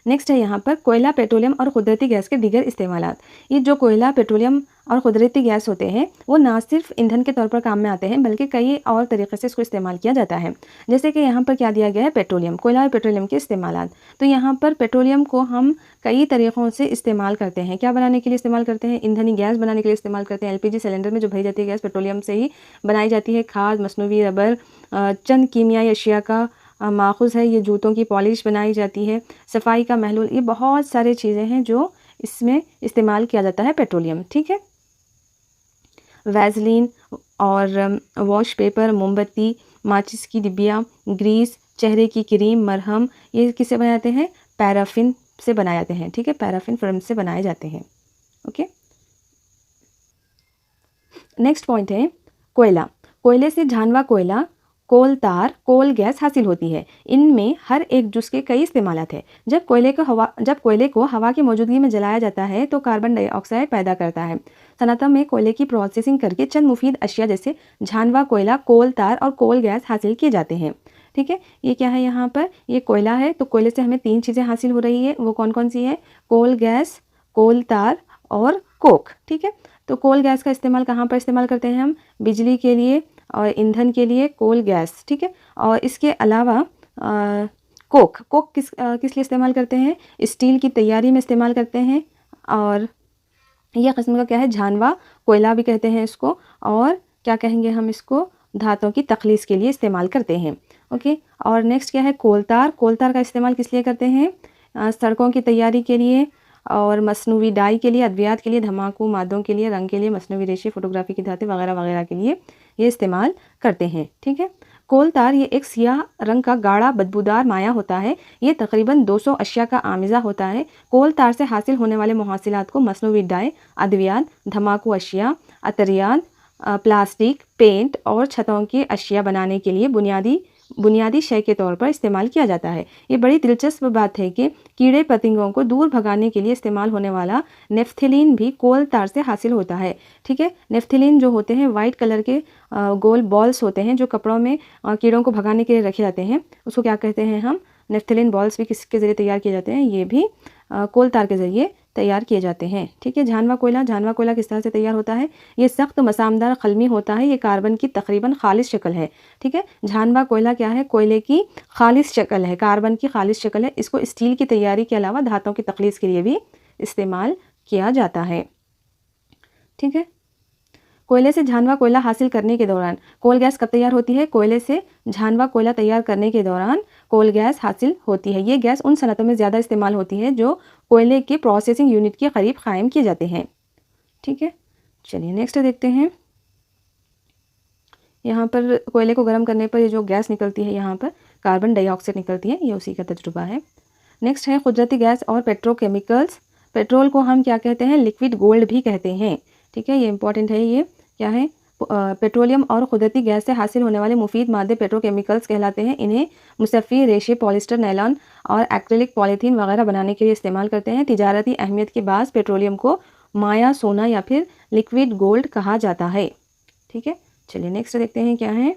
नेक्स्ट है यहाँ पर कोयला, पेट्रोलियम और कुदरती गैस के दीगर इस्तेमालात। ये जो कोयला, पेट्रोलियम और कुदरती गैस होते हैं वो ना सिर्फ ईंधन के तौर पर काम में आते हैं बल्कि कई और तरीक़े से इसको इस्तेमाल किया जाता है। जैसे कि यहाँ पर क्या दिया गया है, पेट्रोलियम, कोयला और पेट्रोलियम के इस्तेमालात। तो यहाँ पर पेट्रोलियम को हम कई तरीक़ों से इस्तेमाल करते हैं। क्या बनाने के लिए इस्तेमाल करते हैं, ईंधनी गैस बनाने के लिए इस्तेमाल करते हैं। LPG सिलेंडर में जो भरी जाती है गैस पेट्रोलियम से ही बनाई जाती है। खाद, मसनूवी रबर, चंद कीमियाई अशिया का माखूज़ है। ये जूतों की पॉलिश बनाई जाती है, सफाई का महलूल, ये बहुत सारे चीज़ें हैं जो इसमें इस्तेमाल किया जाता है पेट्रोलियम। ठीक है, वैसलीन और वॉश पेपर, मोमबत्ती, माचिस की डिब्बियाँ, ग्रीस, चेहरे की क्रीम, मरहम, ये किससे बनाए जाते हैं, पैराफिन से बनाए जाते हैं। ठीक है, पैराफिन फिल्म से बनाए जाते हैं। ओके, नेक्स्ट पॉइंट है कोयला। कोयले से झानवा कोयला कोल तार, कोल गैस हासिल होती है। इनमें हर एक जुज़ के कई इस्तेमालात हैं। जब कोयले को हवा की मौजूदगी में जलाया जाता है तो कार्बन डाइऑक्साइड पैदा करता है। सनातन में कोयले की प्रोसेसिंग करके चंद मुफीद अशिया जैसे झानवा कोयला, कोल तार और कोल गैस हासिल किए जाते हैं। ठीक है, ये क्या है, यहाँ पर ये कोयला है, तो कोयले से हमें 3 चीज़ें हासिल हो रही है। वो कौन कौन सी है? कोल गैस, कोल तार और कोक। ठीक है, तो कोल गैस का इस्तेमाल कहाँ पर इस्तेमाल करते हैं हम? बिजली के लिए और ईंधन के लिए कोल गैस। ठीक है, और इसके अलावा कोक किस लिए इस्तेमाल करते हैं? स्टील की तैयारी में इस्तेमाल करते हैं। और यह किस्म का क्या है? झानवा कोयला भी कहते हैं इसको। और क्या कहेंगे हम इसको? धातुओं की तखलीस के लिए इस्तेमाल करते हैं। ओके, और नेक्स्ट क्या है? कोलतार। कोलतार का इस्तेमाल किस लिए करते हैं? सड़कों की तैयारी के लिए और मसनूवी डाई के लिए, अद्वियात के लिए, धमाकू मादों के लिए, रंग के लिए, मसनूवी रेशे, फोटोग्राफी की धातें वगैरह वगैरह के लिए ये इस्तेमाल करते हैं। ठीक है, कोल तार ये एक सियाह रंग का गाढ़ा बदबूदार माया होता है। ये तकरीबन 200 अशिया का आमिज़ा होता है। कोल तार से हासिल होने वाले मुहासिलात को मसनूवी डाई, अद्वियात, धमाकू अशिया, अतरियात, प्लास्टिक, पेंट और छतों के अशिया बनाने के लिए बुनियादी शय के तौर पर इस्तेमाल किया जाता है। ये बड़ी दिलचस्प बात है कि कीड़े पतंगों को दूर भगाने के लिए इस्तेमाल होने वाला नेफ्थिलीन भी कोल तार से हासिल होता है। ठीक है, नेफ्थिलीन जो होते हैं वाइट कलर के गोल बॉल्स होते हैं जो कपड़ों में कीड़ों को भगाने के लिए रखे जाते हैं, उसको क्या कहते हैं हम? नेफ्थिलीन बॉल्स भी किसके ज़रिए तैयार किए जाते हैं? ये भी कोल तार के ज़रिए तैयार किए जाते हैं। ठीक है, झानवा कोयला किस तरह से तैयार होता है? ये सख्त मसामदार खलमी होता है। ये कार्बन की तकरीबन खालिश शक्ल है। ठीक है, झानवा कोयला क्या है? कोयले की खालिश शक्ल है, कार्बन की खालिश शक्ल है। इसको स्टील की तैयारी के अलावा धातुओं की तखलीस के लिए भी इस्तेमाल किया जाता है। ठीक है, कोयले से झानवा कोयला हासिल करने के दौरान कोल गैस कब तैयार होती है? कोयले से झानवा कोयला तैयार करने के दौरान कोल गैस हासिल होती है। ये गैस उन सनतों में ज़्यादा इस्तेमाल होती है जो कोयले के प्रोसेसिंग यूनिट के करीब कायम किए जाते हैं। ठीक है, चलिए नेक्स्ट देखते हैं। यहाँ पर कोयले को गर्म करने पर ये जो गैस निकलती है, यहाँ पर कार्बन डाइऑक्साइड निकलती है, ये उसी का तजुर्बा है। नेक्स्ट है कुदरती गैस और पेट्रोकेमिकल्स। पेट्रोल को हम क्या कहते हैं? लिक्विड गोल्ड भी कहते हैं। ठीक है, ये इंपॉर्टेंट है। ये क्या है? पेट्रोलियम और कुदरती गैस से हासिल होने वाले मुफीद मादे पेट्रोकेमिकल्स कहलाते हैं। इन्हें मुसफ़ी, रेशे, पॉलिस्टर, नायलॉन और एक्रिलिक पॉलीथीन वगैरह बनाने के लिए इस्तेमाल करते हैं। तिजारती अहमियत के बाद पेट्रोलियम को माया सोना या फिर लिक्विड गोल्ड कहा जाता है। ठीक है, चलिए नेक्स्ट देखते हैं क्या है।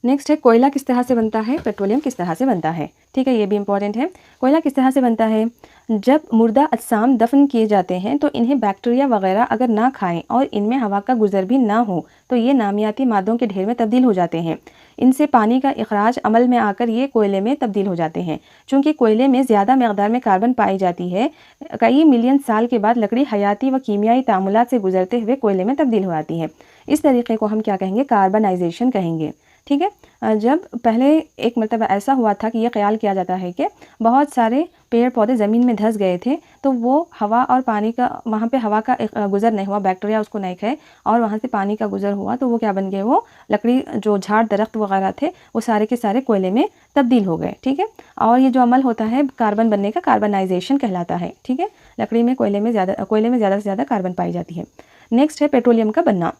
नेक्स्ट है कोयला किस तरह से बनता है, पेट्रोलियम किस तरह से बनता है। ठीक है, ये भी इंपॉर्टेंट है। कोयला किस तरह से बनता है? जब मुर्दा अजसाम दफन किए जाते हैं तो इन्हें बैक्टीरिया वगैरह अगर ना खाएं और इनमें हवा का गुजर भी ना हो तो ये नामियाती मादों के ढेर में तब्दील हो जाते हैं। इनसे पानी का इखराज अमल में आकर ये कोयले में तब्दील हो जाते हैं। चूँकि कोयले में ज़्यादा मकदार में कार्बन पाई जाती है, कई मिलियन साल के बाद लकड़ी हयाती व कीमियाई तामुलात से गुजरते हुए कोयले में तब्दील हो जाती है। इस तरीके को हम क्या कहेंगे? कार्बनाइजेशन कहेंगे। ठीक है, जब पहले एक मरतबा ऐसा हुआ था कि ये ख्याल किया जाता है कि बहुत सारे पेड़ पौधे ज़मीन में धंस गए थे, तो वो हवा और पानी का वहाँ पे हवा का गुज़र नहीं हुआ, बैक्टीरिया उसको नहीं खाए और वहाँ से पानी का गुज़र हुआ, तो वो क्या बन गए? वो लकड़ी, जो झाड़ दरख्त वगैरह थे, वो सारे के सारे कोयले में तब्दील हो गए। ठीक है, और ये जो अमल होता है कार्बन बनने का, कार्बनाइजेशन कहलाता है। ठीक है, कोयले में ज़्यादा से ज़्यादा कार्बन पाई जाती है। नेक्स्ट है पेट्रोलियम का बनना।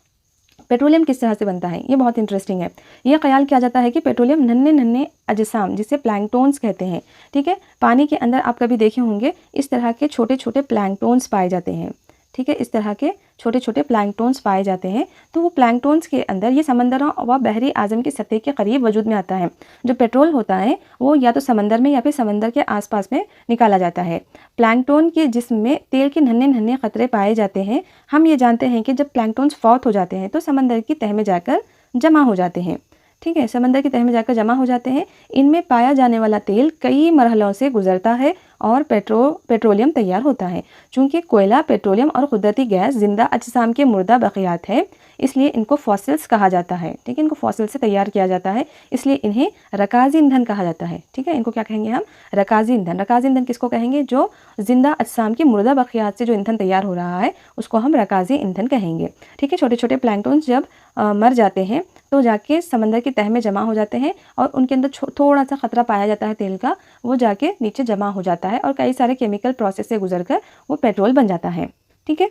पेट्रोलियम किस तरह से बनता है? ये बहुत इंटरेस्टिंग है। ये ख्याल किया जाता है कि पेट्रोलियम नन्हे अजसाम, जिसे प्लैंकटोन्स कहते हैं। ठीक है, पानी के अंदर आप कभी देखे होंगे इस तरह के छोटे छोटे प्लैंकटोन्स पाए जाते हैं। ठीक है, इस तरह के छोटे छोटे प्लैंकटोन्स पाए जाते हैं। तो वो प्लैंकटोन्स के अंदर ये समंदरों व बहरी आज़म की सतह के करीब वजूद में आता है। जो पेट्रोल होता है वो या तो समंदर में या फिर समंदर के आसपास में निकाला जाता है। प्लैंकटोन के जिस्म में तेल के नन्हे कतरे पाए जाते हैं। हम ये जानते हैं कि जब प्लैंकटोन्स फौत हो जाते हैं तो समंदर की तह में जाकर जमा हो जाते हैं। ठीक है, समंदर की तह में जाकर जमा हो जाते हैं। इनमें पाया जाने वाला तेल कई मरहलों से गुजरता है और पेट्रोलियम तैयार होता है। चूँकि कोयला, पेट्रोलियम और कुदरती गैस जिंदा अजसाम के मुर्दा बक़ियात है, इसलिए इनको फॉसिल्स कहा जाता है। ठीक है, इनको फॉसिल से तैयार किया जाता है, इसलिए इन्हें रकाजी ईंधन कहा जाता है। ठीक है, इनको क्या कहेंगे हम? रकाजी ईंधन। रकाजी ईंधन किसको कहेंगे? जो जिंदा अजसाम के मुर्दा बक़ियात से जो ईंधन तैयार हो रहा है उसको हम रकाजी ईंधन कहेंगे। ठीक है, छोटे छोटे प्लैंकटोन्स जब मर जाते हैं तो जाके समंदर की तह में जमा हो जाते हैं और उनके अंदर थोड़ा सा खतरा पाया जाता है तेल का, वो जाके नीचे जमा हो जाता है और कई सारे केमिकल प्रोसेस से गुजरकर वो पेट्रोल बन जाता है। ठीक है,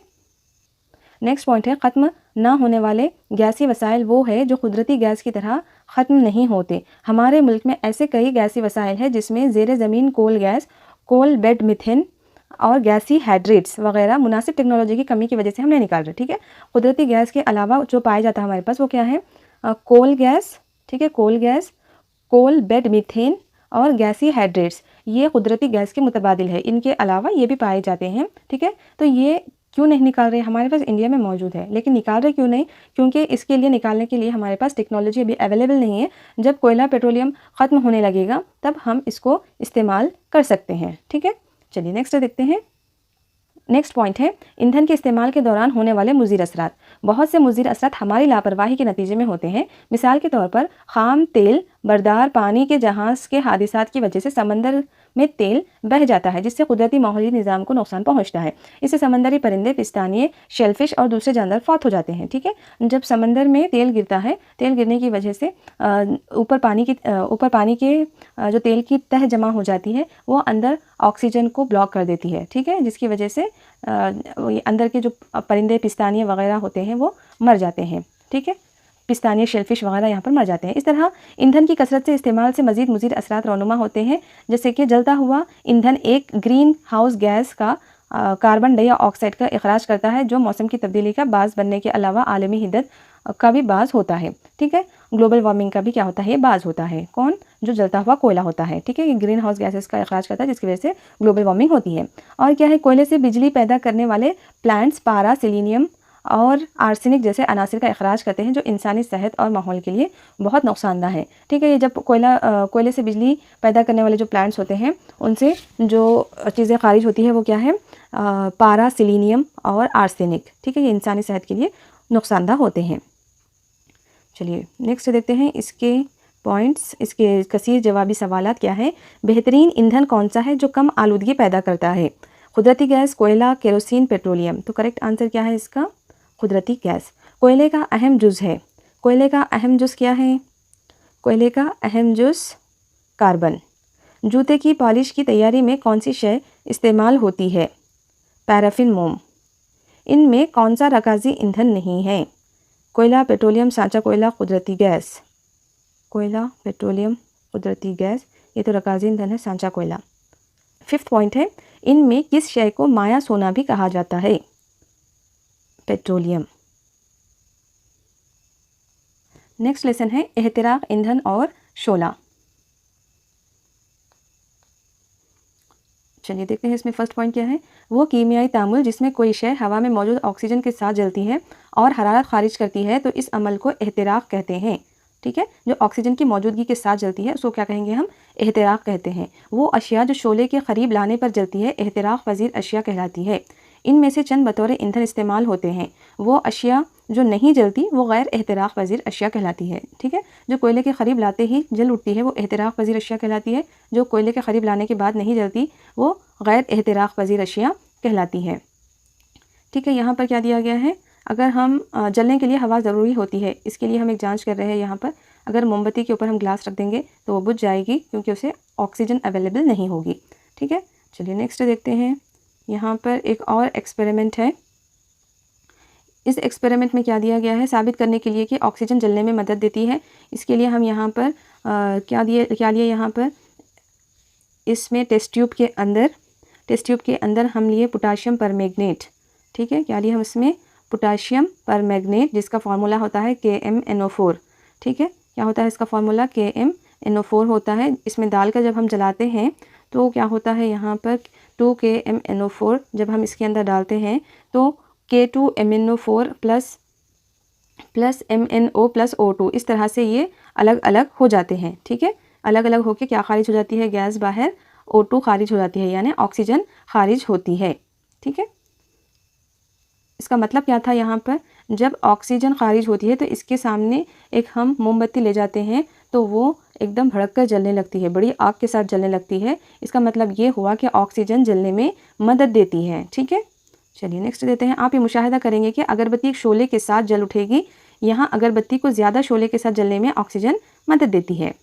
नेक्स्ट पॉइंट है ख़त्म ना होने वाले गैसी वसाइल वो है जो कुदरती गैस की तरह ख़त्म नहीं होते। हमारे मुल्क में ऐसे कई गैसी वसाइल हैं जिसमें ज़ेर ज़मीन coal gas, coal bed methane और गैसी हाइड्रेट्स वगैरह मुनासिब टेक्नोलॉजी की कमी की वजह से हम नहीं निकाल रहे। ठीक है, कुदरती गैस के अलावा जो पाया जाता है हमारे पास वो क्या है, कोल गैस, ठीक है, coal gas, coal bed methane और गैसी हाइड्रेट्स, ये कुदरती गैस के मुतबादिल है। इनके अलावा ये भी पाए जाते हैं। ठीक है, तो ये क्यों नहीं निकाल रहे, हमारे पास इंडिया में मौजूद है लेकिन निकाल रहे क्यों नहीं, क्योंकि इसके लिए निकालने के लिए हमारे पास टेक्नोलॉजी अभी अवेलेबल नहीं है। जब कोयला पेट्रोलियम ख़त्म होने लगेगा तब हम इसको इस्तेमाल कर सकते हैं। ठीक है, चलिए नेक्स्ट देखते हैं। नेक्स्ट पॉइंट है ईंधन के इस्तेमाल के दौरान होने वाले मुज़िर असरात। बहुत से मुज़िर असरात हमारी लापरवाही के नतीजे में होते हैं। मिसाल के तौर पर खाम तेल बरदार पानी के जहाज़ के हादिसात की वजह से समंदर में तेल बह जाता है जिससे कुदरती माहौली निज़ाम को नुकसान पहुंचता है। इससे समंदरी परिंदे, पिस्तानिये, शेलफिश और दूसरे जानवर फौत हो जाते हैं। ठीक है, जब समंदर में तेल गिरता है, तेल गिरने की वजह से ऊपर पानी के जो तेल की तह जमा हो जाती है वो अंदर ऑक्सीजन को ब्लॉक कर देती है। ठीक है, जिसकी वजह से अंदर के जो परिंदे, पिस्तानिये वगैरह होते हैं वो मर जाते हैं। ठीक है, पिस्तानिये, शेलफिश वगैरह यहाँ पर मर जाते हैं। इस तरह ईंधन की कसरत से इस्तेमाल से मज़ीद मुज़िर असरात रौनुमा होते हैं, जैसे कि जलता हुआ ईंधन एक ग्रीन हाउस गैस का कार्बन डाइऑक्साइड का इखराज करता है जो मौसम की तब्दीली का बाज़ बनने के अलावा आलमी हिद्दत का भी बाज़ होता है। ठीक है, ग्लोबल वार्मिंग का भी क्या होता है, ये बाज़ होता है। कौन, जो जलता हुआ कोयला होता है। ठीक है, ये ग्रीन हाउस गैसेस का इखराज करता है जिसकी वजह से ग्लोबल वार्मिंग होती है। और क्या है, कोयले से बिजली पैदा करने वाले प्लांट्स पारा, सिलीनियम और आर्सेनिक जैसे अनासिर का इखराज करते हैं जो इंसानी सेहत और माहौल के लिए बहुत नुकसानदा है। ठीक है, ये जब कोयले से बिजली पैदा करने वाले जो प्लांट्स होते हैं उनसे जो चीज़ें खारिज होती है वो क्या है, पारा, सिलीनियम और आर्सेनिक। ठीक है, ये इंसानी सेहत के लिए नुकसानदा होते हैं। चलिए नेक्स्ट देखते हैं इसके पॉइंट्स, इसके कसीर जवाबी सवालात क्या है। बेहतरीन ईंधन कौन सा है जो कम आलूदगी पैदा करता है, कुदरती गैस, कोयला, केरोसिन, पेट्रोलियम। तो करेक्ट आंसर क्या है इसका, कुदरती गैस। कोयले का अहम जुज़ है, कोयले का अहम जुज़ क्या है, कोयले का अहम जुज़ कार्बन। जूते की पॉलिश की तैयारी में कौन सी शय इस्तेमाल होती है, पैराफिन, मोम। इनमें कौन सा रकाजी ईंधन नहीं है, कोयला, पेट्रोलियम, सांचा कोयला, कुदरती गैस। कोयला, पेट्रोलियम, कुदरती गैस, ये तो रकाजी ईंधन है, सांचा कोयला। फिफ्थ पॉइंट है इनमें किस शय को माया सोना भी कहा जाता है, पेट्रोलियम। नेक्स्ट लेसन है एहतिराक, ईंधन और शोला। चलिए देखते हैं इसमें फर्स्ट पॉइंट क्या है। वो कीमियाई तामुल जिसमें कोई शय हवा में मौजूद ऑक्सीजन के साथ जलती है और हरारत खारिज करती है तो इस अमल को एहतिराक कहते हैं। ठीक है, जो ऑक्सीजन की मौजूदगी के साथ जलती है उसको क्या कहेंगे हम, एहतिराक कहते हैं। वो अशिया जो शोले के करीब लाने पर जलती है एहतिराक पजीर अशिया कहलाती है। इनमें से चंद बतौर ईंधन इस्तेमाल होते हैं। वो अशिया जो नहीं जलती वो गैर एहतिराक पजीर अशिया कहलाती है। ठीक है, जो कोयले के करीब लाते ही जल उठती है वो एहतिराक पजीर अशिया कहलाती है। जो कोयले के करीब लाने के बाद नहीं जलती वो गैर एहतिराक पजीर अशिया कहलाती है। ठीक है, यहाँ पर क्या दिया गया है, अगर हम जलने के लिए हवा ज़रूरी होती है, इसके लिए हम एक जांच कर रहे हैं। यहाँ पर अगर मोमबत्ती के ऊपर हम ग्लास रख देंगे तो वो बुझ जाएगी क्योंकि उसे ऑक्सीजन अवेलेबल नहीं होगी। ठीक है, चलिए नेक्स्ट देखते हैं। यहाँ पर एक और एक्सपेरिमेंट है। इस एक्सपेरिमेंट में क्या दिया गया है, साबित करने के लिए कि ऑक्सीजन जलने में मदद देती है। इसके लिए हम यहाँ पर क्या लिए यहाँ पर इसमें टेस्ट ट्यूब के अंदर हम लिए पोटाशियम परमैंगनेट। ठीक है, क्या लिए हम इसमें, पोटाशियम परमैंगनेट जिसका फार्मूला होता है KmNO4। ठीक है, क्या होता है इसका फार्मूला, KmNO4 होता है। इसमें डालकर जब हम जलाते हैं तो क्या होता है, यहाँ पर 2KmNO4 जब हम इसके अंदर डालते हैं तो K2MnO4 plus MnO plus O2 इस तरह से ये अलग अलग हो जाते हैं। ठीक है, अलग अलग होकर क्या खारिज हो जाती है, गैस बाहर, O2 खारिज हो जाती है, यानी ऑक्सीजन खारिज होती है। ठीक है, इसका मतलब क्या था, यहाँ पर जब ऑक्सीजन खारिज होती है तो इसके सामने एक हम मोमबत्ती ले जाते हैं तो वो एकदम भड़ककर जलने लगती है, बड़ी आग के साथ जलने लगती है। इसका मतलब ये हुआ कि ऑक्सीजन जलने में मदद देती है। ठीक है, चलिए नेक्स्ट देते हैं। आप ये मुशाहिदा करेंगे कि अगरबत्ती एक शोले के साथ जल उठेगी। यहाँ अगरबत्ती को ज़्यादा शोले के साथ जलने में ऑक्सीजन मदद देती है।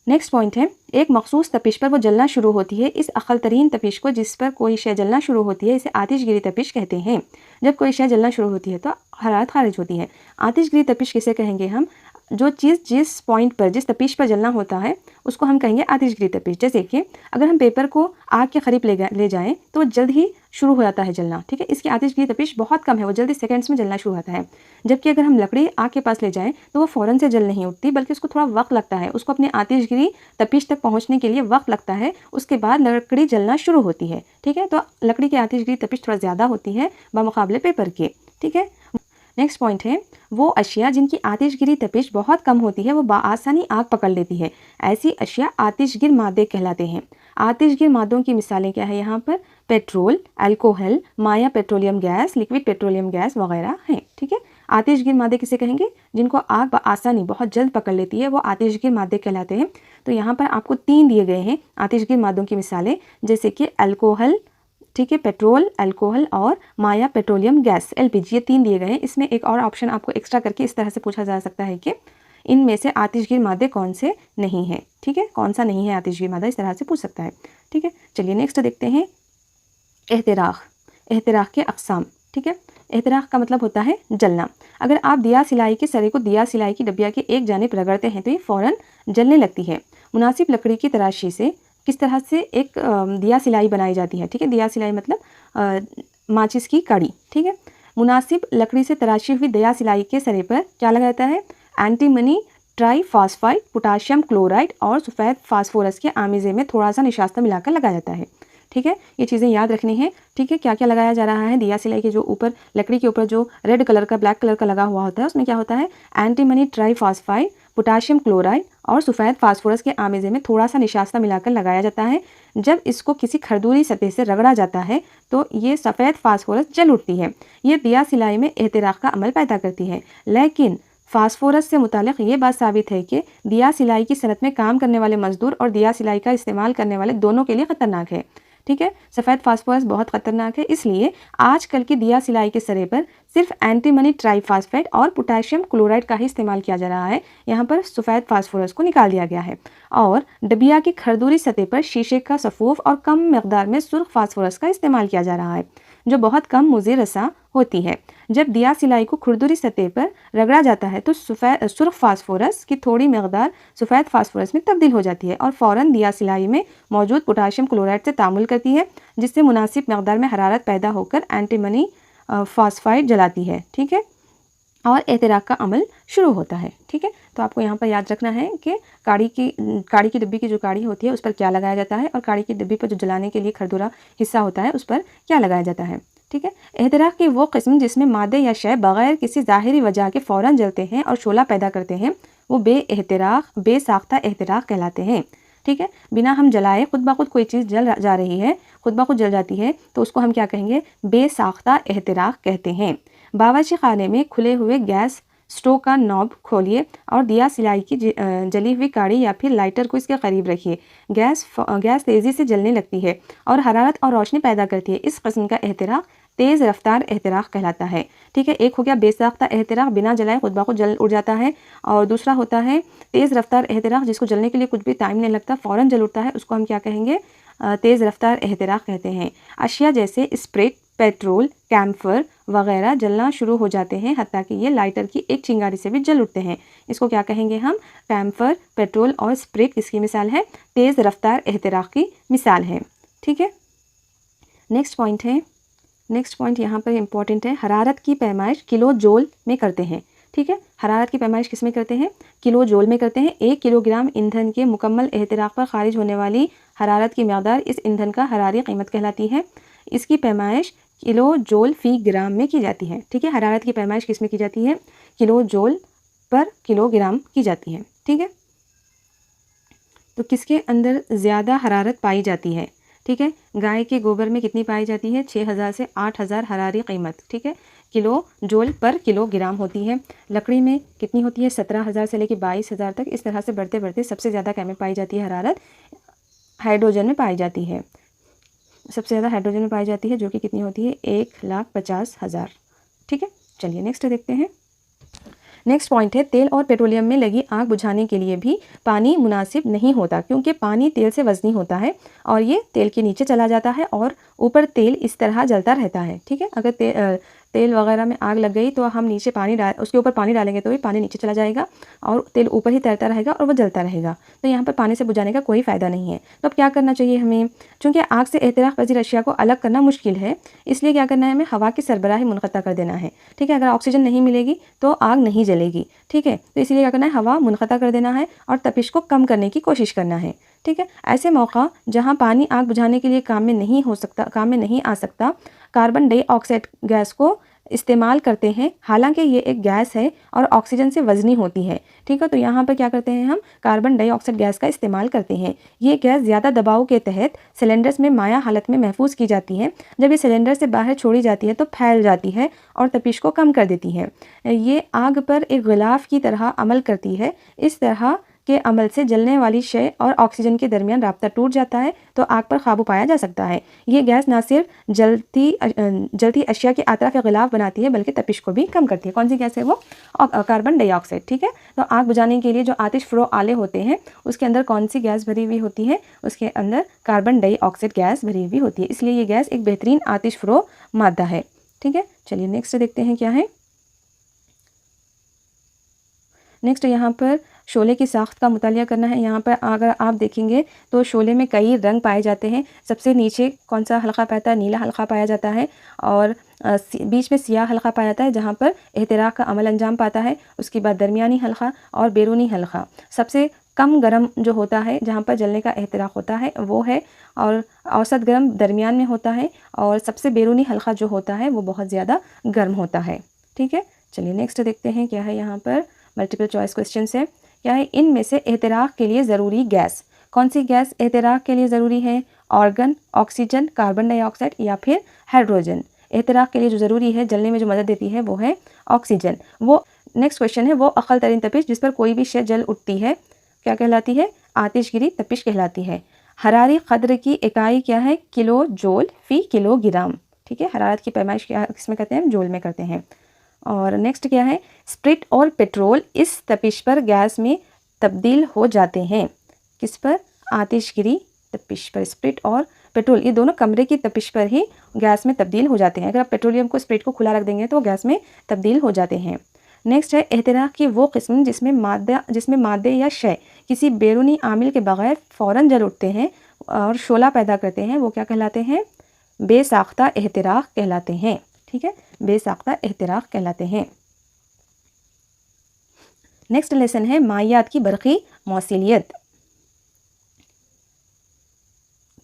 नेक्स्ट पॉइंट है, एक मखसूस तपिश पर वो जलना शुरू होती है। इस अक़ल तरीन तपिश को जिस पर कोई शय जलना शुरू होती है इसे आतिशगिरी तपिश कहते हैं। जब कोई शय जलना शुरू होती है तो हरारत खारिज होती है। आतिशगिरी तपिश किसे कहेंगे हम? जो चीज़ जिस पॉइंट पर, जिस तपिश पर जलना होता है उसको हम कहेंगे आतिशगिरी तपिश। जैसे कि अगर हम पेपर को आग के करीब ले जाएं तो वो जल्द ही शुरू हो जाता है जलना, ठीक है। इसकी आतिशगिरी तपिश बहुत कम है, वो जल्दी सेकंड्स में जलना शुरू होता है। जबकि अगर हम लकड़ी आग के पास ले जाएं तो वो फ़ौरन से जल नहीं उठती, बल्कि उसको थोड़ा वक्त लगता है, उसको अपनी आतिशगिरी तपिश तक पहुँचने के लिए वक्त लगता है। उसके बाद लकड़ी जलना शुरू होती है, ठीक है। तो लकड़ी की आतिशगिरी तपिश थोड़ा ज़्यादा होती है बमुकाबले पेपर के, ठीक है। नेक्स्ट पॉइंट है, वो अशिया जिनकी आतिशगिरी तपिश बहुत कम होती है वो बआसानी आग पकड़ लेती है। ऐसी अशिया आतिशगिर मादे कहलाते हैं। आतिशगिर मादों की मिसालें क्या है यहाँ पर? पेट्रोल, अल्कोहल, माया petroleum gas, liquid petroleum gas वगैरह हैं, ठीक है। आतिशगिर मादे किसे कहेंगे? जिनको आग बआसानी बहुत जल्द पकड़ लेती है वो आतिशगिर मादे कहलाते हैं। तो यहाँ पर आपको 3 दिए गए हैं आतिशगिर मादों की मिसालें, जैसे कि अल्कोहल, ठीक है, पेट्रोल, अल्कोहल और माया पेट्रोलियम गैस LPG, ये 3 दिए गए हैं। इसमें एक और ऑप्शन आपको एक्स्ट्रा करके इस तरह से पूछा जा सकता है कि इनमें से आतिशगिर मादे कौन से नहीं हैं, ठीक है, कौन सा नहीं है आतिशगिर मादा, इस तरह से पूछ सकता है, ठीक है। चलिए नेक्स्ट देखते हैं, एहतिराक। एहतिराक के अक़साम, ठीक है। एहतिराक का मतलब होता है जलना। अगर आप दिया सिलाई के सरे को दिया सिलाई की डबिया के एक जानिब रगड़ते हैं तो ये फ़ौरन जलने लगती है। मुनासिब लकड़ी की तराशी से किस तरह से एक दिया सिलाई बनाई जाती है, ठीक है। दिया सिलाई मतलब माचिस की कड़ी, ठीक है। मुनासिब लकड़ी से तराशी हुई दिया सिलाई के सरे पर क्या लगा जाता है? एंटीमनी ट्राईफॉस्फाइड, पोटाशियम क्लोराइड और सफ़ेद फास्फोरस के आमिज़े में थोड़ा सा निशास्ता मिलाकर लगाया जाता है, ठीक है। ये चीज़ें याद रखनी है, ठीक है। क्या क्या लगाया जा रहा है? दिया सिलाई के जो ऊपर लकड़ी के ऊपर जो रेड कलर का, ब्लैक कलर का लगा हुआ होता है उसमें क्या होता है? एंटीमनी ट्राईफॉस्फाइड, पोटाशियम क्लोराइड और सफ़ेद फास्फोरस के आमिज़े में थोड़ा सा निशास्ता मिलाकर लगाया जाता है। जब इसको किसी खरदूरी सतह से रगड़ा जाता है तो ये सफ़ेद फास्फोरस जल उठती है। ये दिया सिलाई में एहतिराक का अमल पैदा करती है। लेकिन फास्फोरस से मुतालिक ये बात साबित है कि दिया सिलाई की सनत में काम करने वाले मजदूर और दिया सिलाई का इस्तेमाल करने वाले दोनों के लिए ख़तरनाक है, ठीक है। सफ़ेद फास्फोरस बहुत ख़तरनाक है, इसलिए आजकल की दिया सिलाई के सरे पर सिर्फ एंटीमनी ट्राईफॉस्फेट और पोटाशियम क्लोराइड का ही इस्तेमाल किया जा रहा है। यहाँ पर सफ़ेद फास्फोरस को निकाल दिया गया है और डबिया की खरदूरी सतह पर शीशे का सफ़ूफ और कम मकदार में सुर्ख फास्फोरस का इस्तेमाल किया जा रहा है, जो बहुत कम मुज़िर रसा होती है। जब दिया सिलाई को खुरदुरी सतह पर रगड़ा जाता है तो सुर्ख फास्फोरस की थोड़ी मकदार सफ़ेद फास्फोरस में तब्दील हो जाती है और फ़ौरन दिया सिलाई में मौजूद पोटाशियम क्लोराइड से तामुल करती है, जिससे मुनासिब मकदार में हरारत पैदा होकर एंटीमनी फास्फाइड जलाती है, ठीक है, और एहतिराक का अमल शुरू होता है, ठीक है। तो आपको यहाँ पर याद रखना है कि काड़ी की डिब्बी की जो काड़ी होती है उस पर क्या लगाया जाता है और काड़ी की डिब्बी पर जो जलाने के लिए खरदूरा हिस्सा होता है उस पर क्या लगाया जाता है, ठीक है। एहतिराक की वो किस्म जिसमें मादे या शय बग़ैर किसी ज़ाहिरी वजह के फ़ौरन जलते हैं और शोला पैदा करते हैं वो बेसाख्ता एहतिराक कहलाते हैं, ठीक है। बिना हम जलाए खुद ब खुद कोई चीज़ जल जा रही है, खुद ब खुद जल जाती है तो उसको हम क्या कहेंगे? बेसाख्ता एहतिराक कहते हैं। बावर्ची खाने में खुले हुए गैस स्टोव का नॉब खोलिए और दिया सिलाई की जली हुई काड़ी या फिर लाइटर को इसके करीब रखिए। गैस तेज़ी से जलने लगती है और हरारत और रोशनी पैदा करती है। इस किस्म का एहतिराक तेज़ रफ्तार एहतिराक कहलाता है, ठीक है। एक हो गया बेसाख्ता एहतिराक, बिना जलाए खुद ब खुद जल उड़ जाता है, और दूसरा होता है तेज़ रफ्तार एहतिराक, जिसको जलने के लिए कुछ भी टाइम नहीं लगता, फ़ौरन जल उठता है, उसको हम क्या कहेंगे? तेज़ रफ्तार एहतिराक कहते हैं। अशिया जैसे स्प्रिट, पेट्रोल, कैम्फर वगैरह जलना शुरू हो जाते हैं, हत्ता कि ये लाइटर की एक चिंगारी से भी जल उठते हैं। इसको क्या कहेंगे हम? कैम्फर, पेट्रोल और स्प्रिट किसकी मिसाल है? तेज़ रफ्तार एहतिराक की मिसाल है, ठीक है। नेक्स्ट पॉइंट यहाँ पर इम्पॉर्टेंट है, हरारत की पैमाइश किलो जोल में करते हैं, ठीक है। हरारत की पैमाइश किस में करते हैं? किलो जोल में करते हैं। 1 किलोग्राम ईंधन के मुकम्मल एहतिराक पर खारिज होने वाली हरारत की मकदार इस ईंधन का हरारी कीमत कहलाती है। इसकी पैमाइश किलो जोल फ़ी ग्राम में की जाती है, ठीक है। हरारत की पैमाइश किस में की जाती है? किलो जोल पर किलोग्राम की जाती है, ठीक है। तो किसके अंदर ज़्यादा हरारत पाई जाती है? ठीक है, गाय के गोबर में कितनी पाई जाती है? 6000 से 8000 हरारी कीमत, ठीक है, किलो जोल पर किलोग्राम होती है। लकड़ी में कितनी होती है? 17000 से लेकर 22000 तक। इस तरह से बढ़ते बढ़ते सबसे ज़्यादा क्या में पाई जाती है हरारत? हाइड्रोजन में पाई जाती है। सबसे ज़्यादा हाइड्रोजन में पाई जाती है, जो कि कितनी होती है? 1,50,000, ठीक है। चलिए नेक्स्ट देखते हैं। नेक्स्ट पॉइंट है, तेल और पेट्रोलियम में लगी आग बुझाने के लिए भी पानी मुनासिब नहीं होता, क्योंकि पानी तेल से वज़नी होता है और ये तेल के नीचे चला जाता है और ऊपर तेल इस तरह जलता रहता है। ठीक है, अगर तेल वगैरह में आग लग गई तो हम नीचे उसके ऊपर पानी डालेंगे तो भी पानी नीचे चला जाएगा और तेल ऊपर ही तैरता रहेगा और वो जलता रहेगा। तो यहाँ पर पानी से बुझाने का कोई फ़ायदा नहीं है। तो अब क्या करना चाहिए हमें, चूँकि आग से एहतिराक़ पज़ीर अशिया को अलग करना मुश्किल है, इसलिए क्या करना है, हमें हवा की सरबराही मुनक़ता कर देना है। ठीक है, अगर ऑक्सीजन नहीं मिलेगी तो आग नहीं जलेगी। ठीक है, तो इसलिए क्या करना है, हवा मुनक़ता कर देना है और तपिश को कम करने की कोशिश करना है। ठीक है, ऐसे मौका जहाँ पानी आग बुझाने के लिए काम में नहीं आ सकता, कार्बन डाइऑक्साइड गैस को इस्तेमाल करते हैं। हालांकि ये एक गैस है और ऑक्सीजन से वज़नी होती है। ठीक है, तो यहाँ पर क्या करते हैं, हम कार्बन डाइऑक्साइड गैस का इस्तेमाल करते हैं। ये गैस ज़्यादा दबाव के तहत सिलेंडर्स में माया हालत में महफूज की जाती है। जब ये सिलेंडर से बाहर छोड़ी जाती है तो फैल जाती है और तपिश को कम कर देती है। ये आग पर एक गिलाफ की तरह अमल करती है। इस तरह के अमल से जलने वाली शय और ऑक्सीजन के दरमियान राब्ता टूट जाता है तो आग पर काबू पाया जा सकता है। ये गैस न सिर्फ जलती अशिया के अतराफ गिलाफ बनाती है बल्कि तपिश को भी कम करती है। कौन सी गैस है वो, कार्बन डाइऑक्साइड। ठीक है, तो आग बुझाने के लिए जो आतिश फ़रो आले होते हैं उसके अंदर कौन सी गैस भरी हुई होती है, उसके अंदर कार्बन डाइऑक्साइड गैस भरी हुई होती है। इसलिए ये गैस एक बेहतरीन आतिश फ़रो मादा है। ठीक है, चलिए नेक्स्ट देखते हैं क्या है। नेक्स्ट यहाँ पर शोले की साख्त का मुतालिया करना है। यहाँ पर अगर आप देखेंगे तो शोले में कई रंग पाए जाते हैं। सबसे नीचे कौन सा हल्का पाया जाता है, नीला हल्का पाया जाता है और बीच में सियाह हल्का पाया जाता है जहाँ पर एहतिराक़ का अमल अंजाम पाता है। उसके बाद दरमियानी हल्का और बैरूनी हल्का। सबसे कम गर्म जो होता है जहाँ पर जलने का एहतिराक़ होता है वो है, और औसत गर्म दरमियान में होता है, और सबसे बैरूनी हल्का जो होता है वो बहुत ज़्यादा गर्म होता है। ठीक है, चलिए नेक्स्ट देखते हैं क्या है। यहाँ पर मल्टीपल चॉइस क्वेश्चन है। क्या है, इनमें से एहतिराक़ के लिए ज़रूरी गैस, कौन सी गैस एहतिराक़ के लिए ज़रूरी है, ऑर्गन, ऑक्सीजन, कार्बन डाइऑक्साइड या फिर हाइड्रोजन। एहतिराक़ के लिए जो ज़रूरी है, जलने में जो मदद देती है वो है ऑक्सीजन। वो नेक्स्ट क्वेश्चन है, वो अक़ल तरीन तपिश जिस पर कोई भी शय जल उठती है क्या कहलाती है, आतिशगिरी तपिश कहलाती है। हरारी क़द्र की इकाई क्या है, किलो जूल फ़ी किलोग्राम। ठीक है, हरारत की पैमाइश क्या किसमें करते हैं, जूल में करते हैं। और नेक्स्ट क्या है, स्प्रिट और पेट्रोल इस तपिश पर गैस में तब्दील हो जाते हैं। किस पर, आतिशगिरी तपिश पर। स्प्रिट और पेट्रोल ये दोनों कमरे की तपिश पर ही गैस में तब्दील हो जाते हैं। अगर आप पेट्रोलियम को, स्प्रिट को खुला रख देंगे तो गैस में तब्दील हो जाते हैं। नेक्स्ट है, एहतिराक़ की वो किस्म जिसमें मादे या शय किसी बैरूनी आमिल के बग़ैर फ़ौरन जल उठते हैं और शोला पैदा करते हैं, वो क्या कहलाते हैं, बेसाख्ता एहतिराक़ कहलाते हैं। ठीक है, बेसाख्ता एहतिराक़ कहलाते हैं। नेक्स्ट लेसन है मायात की बरक़ी मौसीलियत।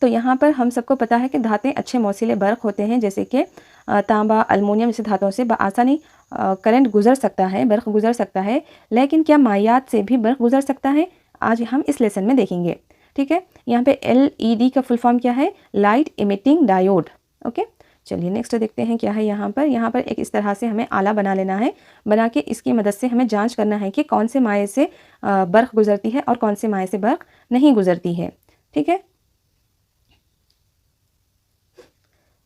तो यहाँ पर हम सबको पता है कि धातें अच्छे मौसीले बर्क़ होते हैं, जैसे कि तांबा, अल्मोनियम जैसे धातुओं से बआसानी करंट गुजर सकता है, बर्क़ गुजर सकता है। लेकिन क्या मायात से भी बर्क़ गुजर सकता है, आज हम इस लेसन में देखेंगे। ठीक है, यहाँ पे LED का फुल फॉर्म क्या है, लाइट इमिटिंग डायोड। ओके, चलिए नेक्स्ट देखते हैं क्या है। यहाँ पर एक इस तरह से हमें आला बना लेना है। बना के इसकी मदद से हमें जांच करना है कि कौन से माये से बर्क़ गुजरती है और कौन से माये से बर्क़ नहीं गुजरती है। ठीक है,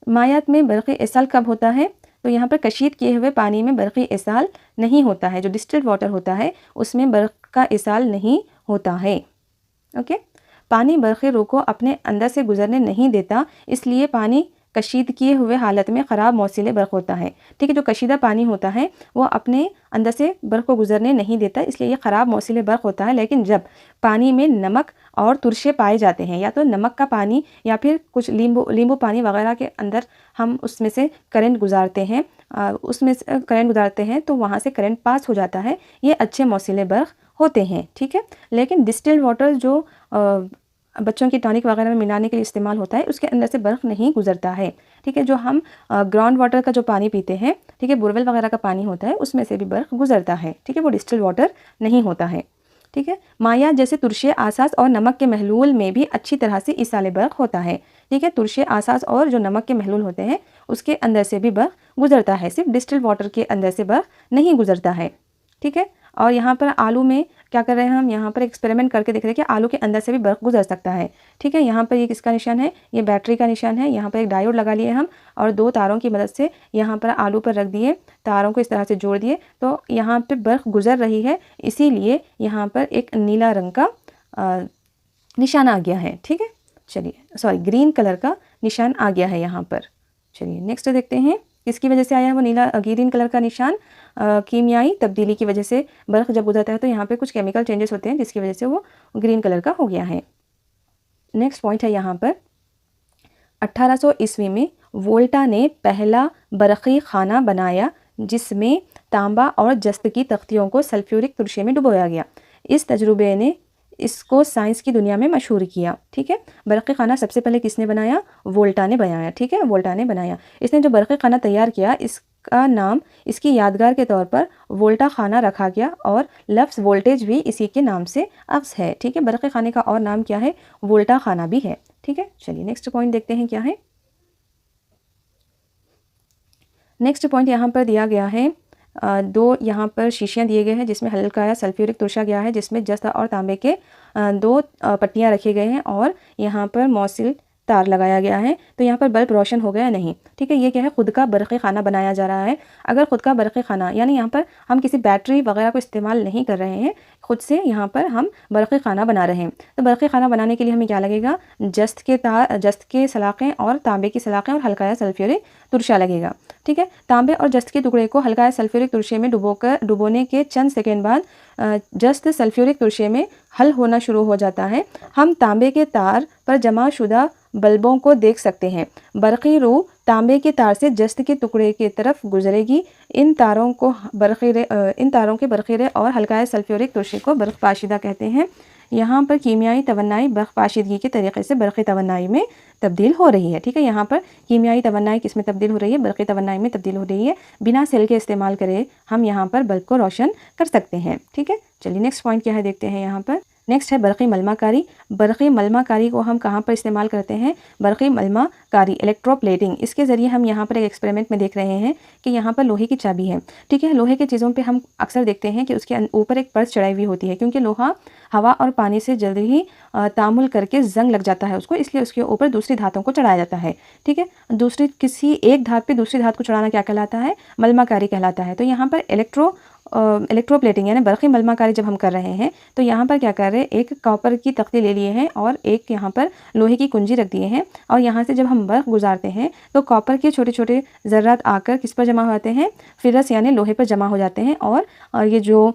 मायात में बर्क़ी इसाल कब होता है, तो यहाँ पर कशीद किए हुए पानी में बर्क़ी इसाल नहीं होता है। जो डिस्टिल्ड वाटर होता है उसमें बर्क़ का इसाल नहीं होता है। ओके, पानी बर्क़ी रूह को अपने अंदर से गुजरने नहीं देता, इसलिए पानी कशीद किए हुए हालत में ख़राब मौसीले बर्क़ होता है। ठीक है, जो कशीदा पानी होता है वो अपने अंदर से बर्क़ को गुजरने नहीं देता, इसलिए ये ख़राब मौसीले बर्क़ होता है। लेकिन जब पानी में नमक और तुरशे पाए जाते हैं, या तो नमक का पानी या फिर कुछ नींबू पानी वगैरह के अंदर हम उसमें से करंट गुजारते हैं, तो वहाँ से करंट पास हो जाता है, ये अच्छे मौसीले बर्क़ होते हैं। ठीक है, लेकिन डिस्टिल्ड वाटर जो बच्चों की टॉनिक वगैरह में मिलाने के लिए इस्तेमाल होता है उसके अंदर से बर्फ़ नहीं गुजरता है। ठीक है, जो हम ग्राउंड वाटर का जो पानी पीते हैं, ठीक है, बोरवेल वगैरह का पानी होता है, उसमें से भी बर्फ़ गुजरता है। ठीक है, वो डिस्टिल्ड वाटर नहीं होता है। ठीक है, माया जैसे तुरशे, आसास और नमक के महलूल में भी अच्छी तरह से इसाले बर्क़ होता है। ठीक है, तुरशे, आसास और जो नमक के महलूल होते हैं उसके अंदर से भी बर्फ़ गुजरता है, सिर्फ डिस्टिल्ड वाटर के अंदर से बर्फ़ नहीं गुजरता है। ठीक है, और यहाँ पर आलू में क्या कर रहे हैं हम, यहाँ पर एक्सपेरिमेंट करके देख रहे हैं कि आलू के अंदर से भी बर्फ़ गुजर सकता है। ठीक है, यहाँ पर ये किसका निशान है, ये बैटरी का निशान है। यहाँ पर एक डायोड लगा लिए हम और 2 तारों की मदद से यहाँ पर आलू पर रख दिए, तारों को इस तरह से जोड़ दिए, तो यहाँ पे बर्फ़ गुजर रही है, इसीलिए यहाँ पर एक नीला रंग का निशान आ गया है। ठीक है, चलिए सॉरी ग्रीन कलर का निशान आ गया है यहाँ पर। चलिए नेक्स्ट देखते हैं किसकी वजह से आया है वो नीला ग्रीन कलर का निशान। कीमियाई तब्दीली की वजह से बर्फ़ जब गुजरता है तो यहाँ पे कुछ केमिकल चेंजेस होते हैं जिसकी वजह से वो ग्रीन कलर का हो गया है। नेक्स्ट पॉइंट है यहाँ पर 1800 ईस्वी में वोल्टा ने पहला बरक़ी खाना बनाया जिसमें तांबा और जस्त की तख्तियों को सल्फ्यूरिक तुरशे में डुबोया गया। इस तजुर्बे ने इसको साइंस की दुनिया में मशहूर किया। ठीक है, बरक़ी खाना सबसे पहले किसने बनाया, वोल्टा ने बनाया। ठीक है, वोल्टा ने बनाया। इसने जो बरक़ी खाना तैयार किया इसका नाम इसकी यादगार के तौर पर वोल्टा खाना रखा गया और लफ्ज़ वोल्टेज भी इसी के नाम से अक्स है। ठीक है, बरक़ी खाने का और नाम क्या है, वोल्टा खाना भी है। ठीक है, चलिए नेक्स्ट पॉइंट देखते हैं क्या है। नेक्स्ट पॉइंट यहाँ पर दिया गया है 2 यहाँ पर शीशियाँ दिए गए हैं जिसमें हल्का सल्फ्यूरिक तुरशा गया है जिसमें जस्त और तांबे के 2 पट्टियाँ रखे गए हैं और यहाँ पर मौसिल तार लगाया गया है, तो यहाँ पर बल्ब रोशन हो गया नहीं। ठीक है, ये क्या है, खुद का बरक़ी खाना बनाया जा रहा है। अगर खुद का बरक़ी खाना यानी यहाँ पर हम किसी बैटरी वगैरह को इस्तेमाल नहीं कर रहे हैं, खुद से यहाँ पर हम बरक़ी खाना बना रहे हैं, तो बरक़ी खाना बनाने के लिए हमें क्या लगेगा, जस्त के सलाखें और तांबे की सलाखें और हल्का सल्फ्यूरिक तुरशा लगेगा। ठीक है, तांबे और जस्त के टुकड़े को हल्का सल्फ्यूरिक तुरशे में डुबोने के चंद सेकेंड बाद जस्त सल्फ्यूरिक तुरशे में हल होना शुरू हो जाता है। हम तांबे के तार पर जमा शुदा बल्बों को देख सकते हैं। बरक़ी रूह तांबे के तार से जस्त के टुकड़े की तरफ गुजरेगी। इन तारों के बरक़ीरे और हल्का सल्फ्यूरिक तुरशे को बर्फ़ पाशीदा कहते हैं। यहाँ पर कीमियाई तवन्नाई बर्फ़ पाशीदगी के तरीक़े से बरक़ी तवन्नाई में तब्दील हो रही है। ठीक है, यहाँ पर कीमियाई तवन्नाई किस में तब्दील हो रही है, बरक़ी तवन्नाई में तब्दील हो रही है। बिना सेल के इस्तेमाल करे हम यहाँ पर बल्ब को रोशन कर सकते हैं। ठीक है, चलिए नेक्स्ट पॉइंट क्या है देखते हैं यहाँ पर। नेक्स्ट है बरक़ी मलमाकारी। बरक़ी मलमाकारी को हम कहाँ पर इस्तेमाल करते हैं, बरक़ी मलमाकारी इलेक्ट्रोप्लेटिंग, इसके ज़रिए हम यहाँ पर एक एक्सपेरिमेंट में देख रहे हैं कि यहाँ पर लोहे की चाबी है। ठीक है, लोहे के चीज़ों पे हम अक्सर देखते हैं कि उसके ऊपर एक परत चढ़ाई हुई होती है, क्योंकि लोहा हवा और पानी से जल्दी ही तामुल करके जंग लग जाता है उसको, इसलिए उसके ऊपर दूसरी धातों को चढ़ाया जाता है। ठीक है, किसी एक धात पे दूसरी धात को चढ़ाना क्या कहलाता है, मलमाकारी कहलाता है। तो यहाँ पर इलेक्ट्रोप्लेटिंग यानी बरक़ी मलमाकारी जब हम कर रहे हैं तो यहाँ पर क्या कर रहे हैं, एक कॉपर की तख्ती ले लिए हैं और एक यहाँ पर लोहे की कुंजी रख दिए हैं और यहाँ से जब हम बर्फ़ गुजारते हैं तो कॉपर के छोटे छोटे ज़र्रात आकर किस पर जमा होते हैं, फिरस यानी लोहे पर जमा हो जाते हैं और ये जो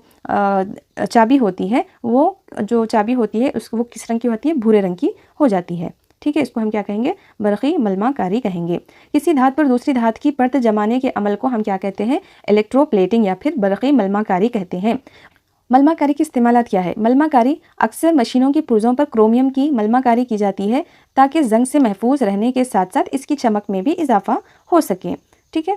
चाबी होती है वो किस रंग की होती है, भूरे रंग की हो जाती है। ठीक है, इसको हम क्या कहेंगे, बरक़ी मलमाकारी कहेंगे। किसी धात पर दूसरी धात की परत जमाने के अमल को हम क्या कहते हैं, इलेक्ट्रोप्लेटिंग या फिर बरक़ी मलमाकारी कहते हैं। मलमाकारी की इस्तेमालात क्या है, मलमाकारी अक्सर मशीनों की पुर्ज़ों पर क्रोमियम की मलमाकारी की जाती है ताकि जंग से महफूज रहने के साथ साथ इसकी चमक में भी इजाफा हो सके। ठीक है,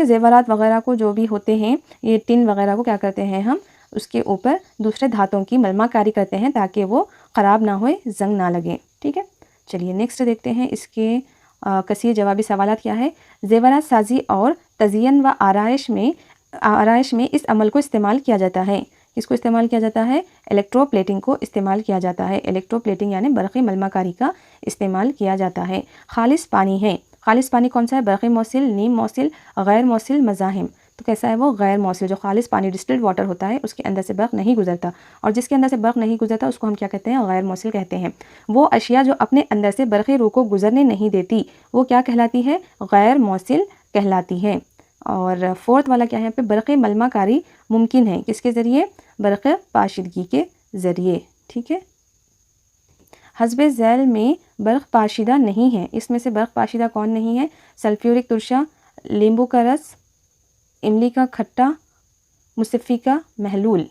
जेवरात वगैरह को जो भी होते हैं, ये टिन वगैरह को क्या करते हैं, हम उसके ऊपर दूसरे धातों की मलमाकारी करते हैं ताकि वो ख़राब ना होए, जंग ना लगे। ठीक है, चलिए नेक्स्ट देखते हैं इसके कसीर जवाबी सवालात क्या है। ज़ेवरात साजी और तज़यन व आराइश में इस अमल को इस्तेमाल किया जाता है। किसको इस्तेमाल किया जाता है, इलेक्ट्रोप्लेटिंग को इस्तेमाल किया जाता है। इलेक्ट्रोप्लेटिंग यानी बरक़ी मलमाकारी का इस्तेमाल किया जाता है। खालिस पानी है, खालिस पानी कौन सा है, बरक़ी मौसिल, नीम मौसिल, गैर मौसिल, मज़ाहिम। तो कैसा है वो, गैर मौसिल। जो खालिस पानी डिस्टिल्ड वाटर होता है उसके अंदर से बर्फ़ नहीं गुजरता, और जिसके अंदर से बर्फ़ नहीं गुजरता उसको हम क्या कहते हैं, गैर मौसिल कहते हैं। वो अशिया जो अपने अंदर से बरक़ी रूह को गुजरने नहीं देती वो क्या कहलाती है, गैर मौसिल कहलाती है। और फोर्थ वाला क्या है यहाँ पे, बरक़ी मलमाकारी मुमकिन है किसके ज़रिए, बरक़ी पाशीदगी के ज़रिए। ठीक है, हस्बे ज़ैल में बर्फ़ पाशीदा नहीं है, इसमें से बर्फ़ पाशीदा कौन नहीं है, सल्फ्यूरिक तुरशा, नींबू का रस, इमली का खट्टा, मुसफ़ी का महलूल।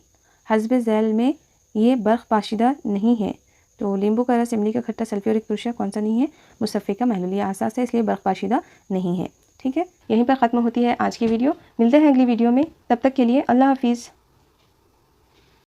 हस्बे ज़ैल में ये बर्फ़ पाशीदा नहीं है, तो नींबू का रस, इमली का खट्टा, सल्फ्यूरिक तुरशा कौन सा नहीं है, मुसफ़ी का महलूल। ये आसास है, इसलिए बर्फ़ पाशीदा नहीं है। ठीक है, यहीं पर ख़त्म होती है आज की वीडियो। मिलते हैं अगली वीडियो में, तब तक के लिए अल्लाह हाफ़िज़।